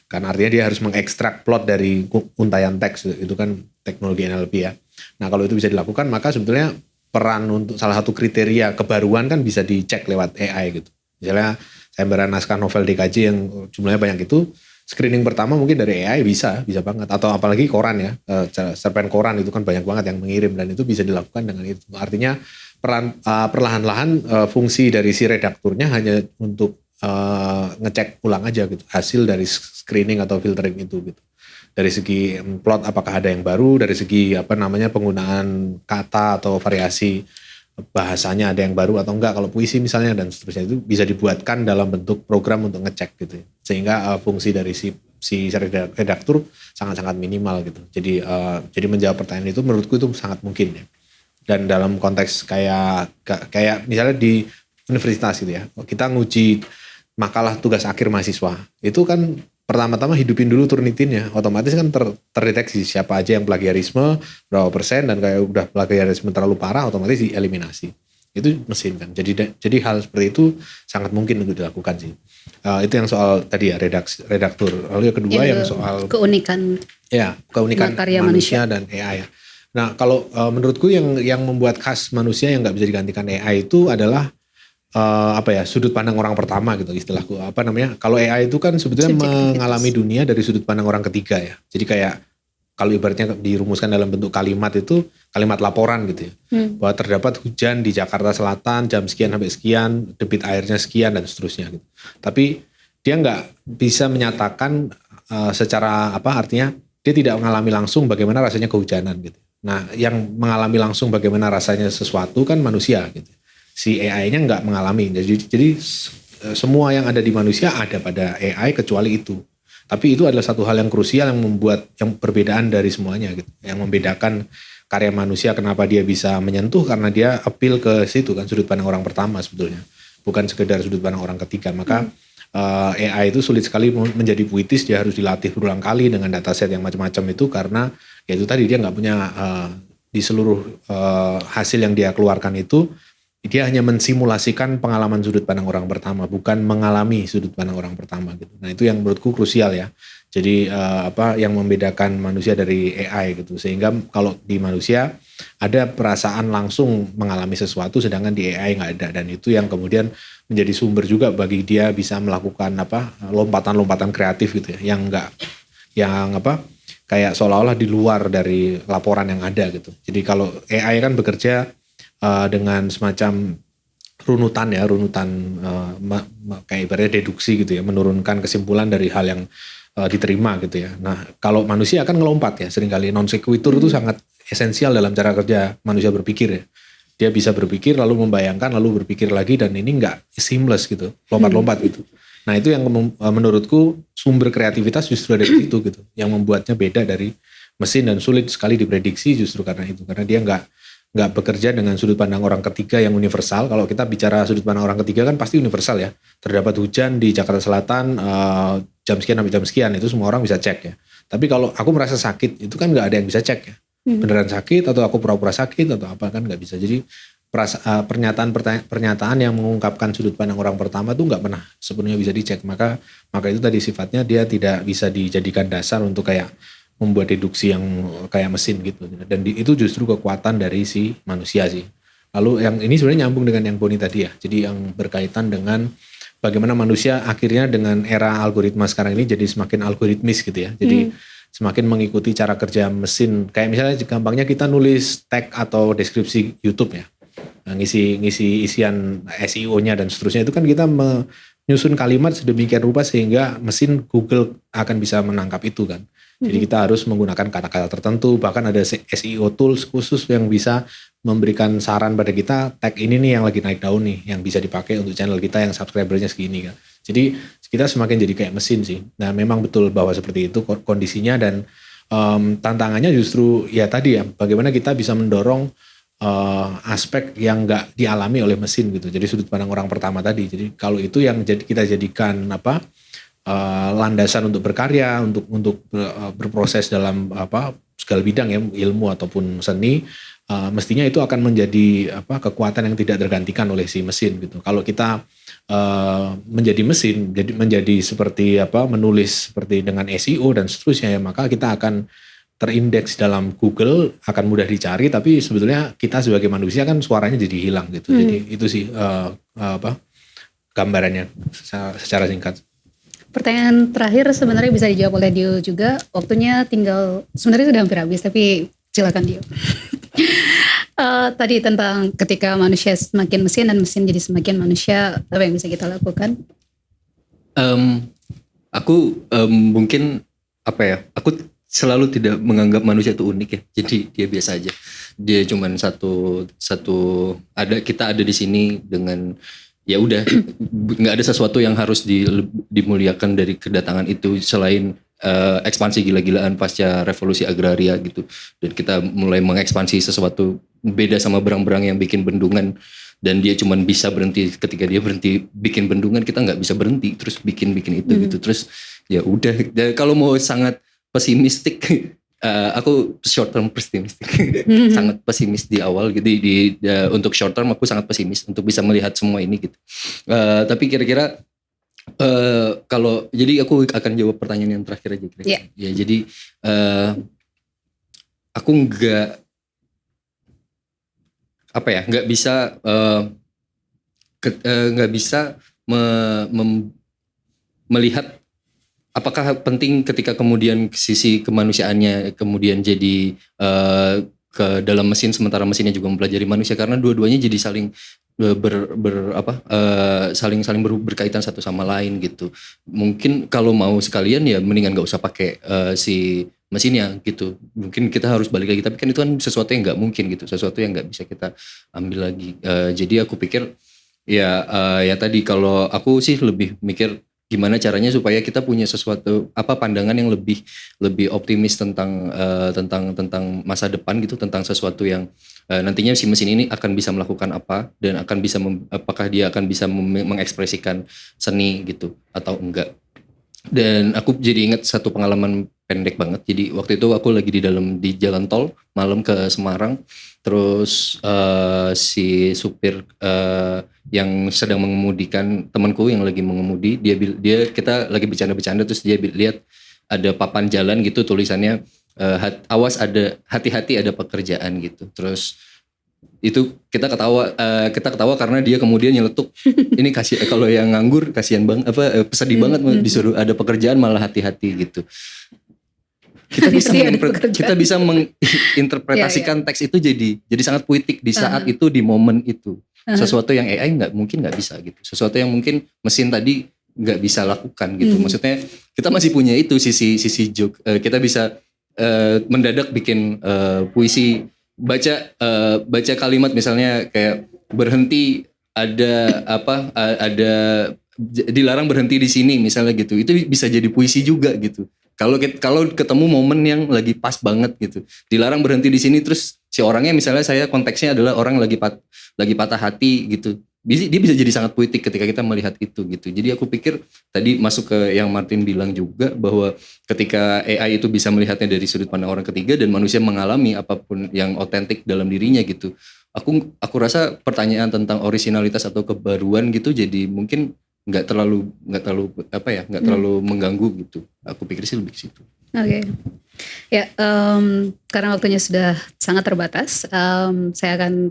Karena artinya dia harus mengekstrak plot dari untaian teks, itu kan teknologi NLP ya. Nah kalau itu bisa dilakukan, maka sebetulnya peran untuk salah satu kriteria kebaruan kan bisa dicek lewat AI gitu. Misalnya saya naskah novel DKJ yang jumlahnya banyak itu, screening pertama mungkin dari AI bisa banget. Atau apalagi koran ya, cerpen koran itu kan banyak banget yang mengirim, dan itu bisa dilakukan dengan itu. Artinya perlahan-lahan fungsi dari si redakturnya hanya untuk ngecek ulang aja gitu hasil dari screening atau filtering itu gitu. Dari segi plot apakah ada yang baru, dari segi penggunaan kata atau variasi bahasanya ada yang baru atau enggak, kalau puisi misalnya dan seterusnya, itu bisa dibuatkan dalam bentuk program untuk ngecek gitu ya. Sehingga fungsi dari si redaktur sangat-sangat minimal gitu. Jadi menjawab pertanyaan itu menurutku itu sangat mungkin ya. Dan dalam konteks kayak misalnya di universitas gitu ya, kita nguji makalah tugas akhir mahasiswa, itu kan pertama-tama hidupin dulu Turnitinnya, otomatis kan terdeteksi siapa aja yang plagiarisme, berapa persen, dan kayak udah plagiarisme terlalu parah otomatis dieliminasi. Itu mesin kan. Jadi hal seperti itu sangat mungkin untuk dilakukan sih. Itu yang soal tadi ya redaktur. Lalu yang kedua yang soal keunikan karya manusia dan AI ya. Nah kalau menurutku yang membuat khas manusia yang nggak bisa digantikan AI itu adalah sudut pandang orang pertama gitu istilahku. Kalau AI itu kan sebetulnya mengalami dunia dari sudut pandang orang ketiga ya. Jadi kayak kalau ibaratnya dirumuskan dalam bentuk kalimat itu kalimat laporan gitu ya. Bahwa terdapat hujan di Jakarta Selatan jam sekian sampai sekian, debit airnya sekian dan seterusnya gitu. Tapi dia nggak bisa menyatakan secara artinya dia tidak mengalami langsung bagaimana rasanya kehujanan gitu. Nah, yang mengalami langsung bagaimana rasanya sesuatu kan manusia gitu. Si AI-nya nggak mengalami. Jadi semua yang ada di manusia ada pada AI kecuali itu. Tapi itu adalah satu hal yang krusial yang membuat yang perbedaan dari semuanya gitu. Yang membedakan karya manusia kenapa dia bisa menyentuh karena dia appeal ke situ kan sudut pandang orang pertama sebetulnya. Bukan sekedar sudut pandang orang ketiga. Maka AI itu sulit sekali menjadi puitis, dia harus dilatih berulang kali dengan dataset yang macam-macam itu karena ya itu tadi dia nggak punya di seluruh hasil yang dia keluarkan itu dia hanya mensimulasikan pengalaman sudut pandang orang pertama, bukan mengalami sudut pandang orang pertama gitu. Nah itu yang menurutku krusial ya. Jadi yang membedakan manusia dari AI gitu. Sehingga kalau di manusia ada perasaan langsung mengalami sesuatu, sedangkan di AI nggak ada. Dan itu yang kemudian menjadi sumber juga bagi dia bisa melakukan lompatan-lompatan kreatif gitu ya, yang kayak seolah-olah di luar dari laporan yang ada gitu. Jadi kalau AI kan bekerja dengan semacam runutan kayak ibaratnya deduksi gitu ya, menurunkan kesimpulan dari hal yang diterima gitu ya. Nah kalau manusia kan ngelompat ya, seringkali non sequitur itu sangat esensial dalam cara kerja manusia berpikir ya. Dia bisa berpikir lalu membayangkan lalu berpikir lagi dan ini nggak seamless gitu, lompat-lompat gitu. Nah itu yang menurutku sumber kreativitas justru ada di situ gitu, yang membuatnya beda dari mesin dan sulit sekali diprediksi justru karena itu, karena dia nggak bekerja dengan sudut pandang orang ketiga yang universal. Kalau kita bicara sudut pandang orang ketiga kan pasti universal ya. Terdapat hujan di Jakarta Selatan jam sekian sampai jam sekian, itu semua orang bisa cek ya. Tapi kalau aku merasa sakit itu kan nggak ada yang bisa cek ya. Beneran sakit atau aku pura-pura sakit atau apa kan nggak bisa. Jadi pernyataan yang mengungkapkan sudut pandang orang pertama tuh nggak pernah sepenuhnya bisa dicek. Maka itu tadi sifatnya dia tidak bisa dijadikan dasar untuk kayak membuat deduksi yang kayak mesin gitu. Dan itu justru kekuatan dari si manusia sih. Lalu yang ini sebenarnya nyambung dengan yang Boni tadi ya. Jadi yang berkaitan dengan bagaimana manusia akhirnya dengan era algoritma sekarang ini jadi semakin algoritmis gitu ya. Jadi semakin mengikuti cara kerja mesin. Kayak misalnya gampangnya kita nulis tag atau deskripsi YouTube ya. Ngisi isian SEO-nya dan seterusnya itu kan kita menyusun kalimat sedemikian rupa sehingga mesin Google akan bisa menangkap itu kan. Jadi kita harus menggunakan kata-kata tertentu, bahkan ada SEO tools khusus yang bisa memberikan saran pada kita, tag ini nih yang lagi naik daun nih, yang bisa dipakai untuk channel kita yang subscribernya segini kan. Jadi kita semakin jadi kayak mesin sih. Nah memang betul bahwa seperti itu kondisinya dan tantangannya justru ya tadi ya, bagaimana kita bisa mendorong aspek yang nggak dialami oleh mesin gitu. Jadi sudut pandang orang pertama tadi. Jadi kalau itu yang kita jadikan landasan untuk berkarya, untuk berproses dalam segala bidang ya, ilmu ataupun seni, mestinya itu akan menjadi kekuatan yang tidak tergantikan oleh si mesin gitu. Kalau kita menjadi mesin, menjadi seperti menulis seperti dengan SEO dan seterusnya ya, maka kita akan terindeks dalam Google, akan mudah dicari, tapi sebetulnya kita sebagai manusia kan suaranya jadi hilang gitu. Jadi itu sih gambarannya secara singkat. Pertanyaan terakhir sebenarnya bisa dijawab oleh Dio juga. Waktunya tinggal, sebenarnya sudah hampir habis, tapi silakan Dio. Tadi tentang ketika manusia semakin mesin dan mesin jadi semakin manusia, apa yang bisa kita lakukan? Mungkin aku selalu tidak menganggap manusia itu unik ya. Jadi dia biasa aja. Dia cuman satu kita ada di sini dengan ya udah, nggak ada sesuatu yang harus dimuliakan dari kedatangan itu selain ekspansi gila-gilaan pasca revolusi agraria gitu. Dan kita mulai mengekspansi sesuatu beda sama berang-berang yang bikin bendungan, dan dia cuman bisa berhenti ketika dia berhenti bikin bendungan, kita nggak bisa berhenti terus bikin itu gitu. Terus ya udah, kalau mau sangat pesimistik, aku short term pesimistik. Sangat pesimis di awal gitu. Untuk short term aku sangat pesimis untuk bisa melihat semua ini gitu. Tapi kira-kira jadi aku akan jawab pertanyaan yang terakhir aja kira-kira. Ya jadi aku nggak bisa nggak bisa melihat apakah penting ketika kemudian sisi kemanusiaannya kemudian jadi ke dalam mesin sementara mesinnya juga mempelajari manusia, karena dua-duanya jadi saling berkaitan satu sama lain gitu. Mungkin kalau mau sekalian ya mendingan nggak usah pakai si mesinnya gitu. Mungkin kita harus balik lagi, tapi kan itu kan sesuatu yang nggak mungkin gitu, sesuatu yang nggak bisa kita ambil lagi. Jadi aku pikir ya tadi kalau aku sih lebih mikir gimana caranya supaya kita punya sesuatu pandangan yang lebih optimis tentang masa depan gitu, tentang sesuatu yang nantinya si mesin ini akan bisa melakukan apa dan akan bisa apakah dia akan bisa mengekspresikan seni gitu atau enggak. Dan aku jadi ingat satu pengalaman pendek banget. Jadi waktu itu aku lagi di jalan tol malam ke Semarang, terus si supir yang sedang mengemudikan, temanku yang lagi mengemudi, kita lagi bercanda-bercanda, terus dia lihat ada papan jalan gitu tulisannya awas ada hati-hati ada pekerjaan gitu. Terus itu kita ketawa karena dia kemudian nyeletuk ini kalau yang nganggur kasihan banget sedih banget disuruh ada pekerjaan malah hati-hati gitu. Kita bisa menginterpretasikan teks itu jadi sangat puitik di saat itu, di momen itu. Sesuatu yang AI mungkin nggak bisa gitu. Sesuatu yang mungkin mesin tadi nggak bisa lakukan gitu. Maksudnya kita masih punya itu sisi joke. Kita bisa mendadak bikin puisi, baca kalimat misalnya kayak berhenti ada dilarang berhenti di sini misalnya gitu. Itu bisa jadi puisi juga gitu. Kalau ketemu momen yang lagi pas banget gitu, dilarang berhenti di sini, terus si orangnya misalnya saya konteksnya adalah orang lagi patah hati gitu, dia bisa jadi sangat puitik ketika kita melihat itu gitu. Jadi aku pikir tadi masuk ke yang Martin bilang juga bahwa ketika AI itu bisa melihatnya dari sudut pandang orang ketiga dan manusia mengalami apapun yang otentik dalam dirinya gitu, aku rasa pertanyaan tentang originalitas atau kebaruan gitu jadi mungkin nggak terlalu mengganggu gitu. Aku pikir sih lebih ke situ. Oke. Ya, karena waktunya sudah sangat terbatas, saya akan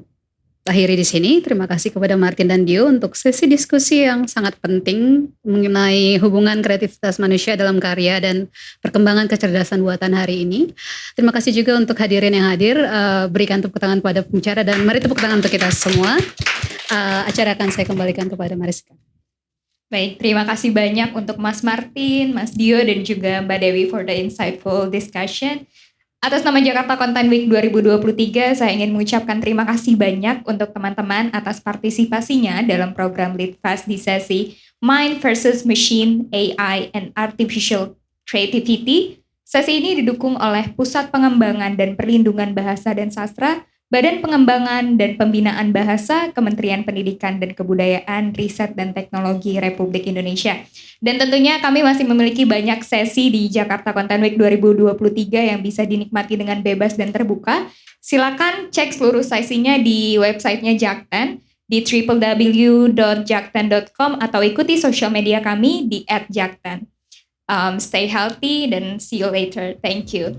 akhiri di sini. Terima kasih kepada Martin dan Dio untuk sesi diskusi yang sangat penting mengenai hubungan kreativitas manusia dalam karya dan perkembangan kecerdasan buatan hari ini. Terima kasih juga untuk hadirin yang hadir. Berikan tepuk tangan pada pembicara dan mari tepuk tangan untuk kita semua. Acara akan saya kembalikan kepada Mariska. Baik, terima kasih banyak untuk Mas Martin, Mas Dio, dan juga Mbak Dewi for the insightful discussion. Atas nama Jakarta Content Week 2023, saya ingin mengucapkan terima kasih banyak untuk teman-teman atas partisipasinya dalam program LeadFast di sesi Mind versus Machine, AI, and Artificial Creativity. Sesi ini didukung oleh Pusat Pengembangan dan Perlindungan Bahasa dan Sastra, Badan Pengembangan dan Pembinaan Bahasa, Kementerian Pendidikan dan Kebudayaan, Riset dan Teknologi Republik Indonesia. Dan tentunya kami masih memiliki banyak sesi di Jakarta Content Week 2023 yang bisa dinikmati dengan bebas dan terbuka. Silakan cek seluruh sesinya di websitenya Jakten di www.jakten.com atau ikuti sosial media kami di @jakten. Stay healthy dan see you later. Thank you.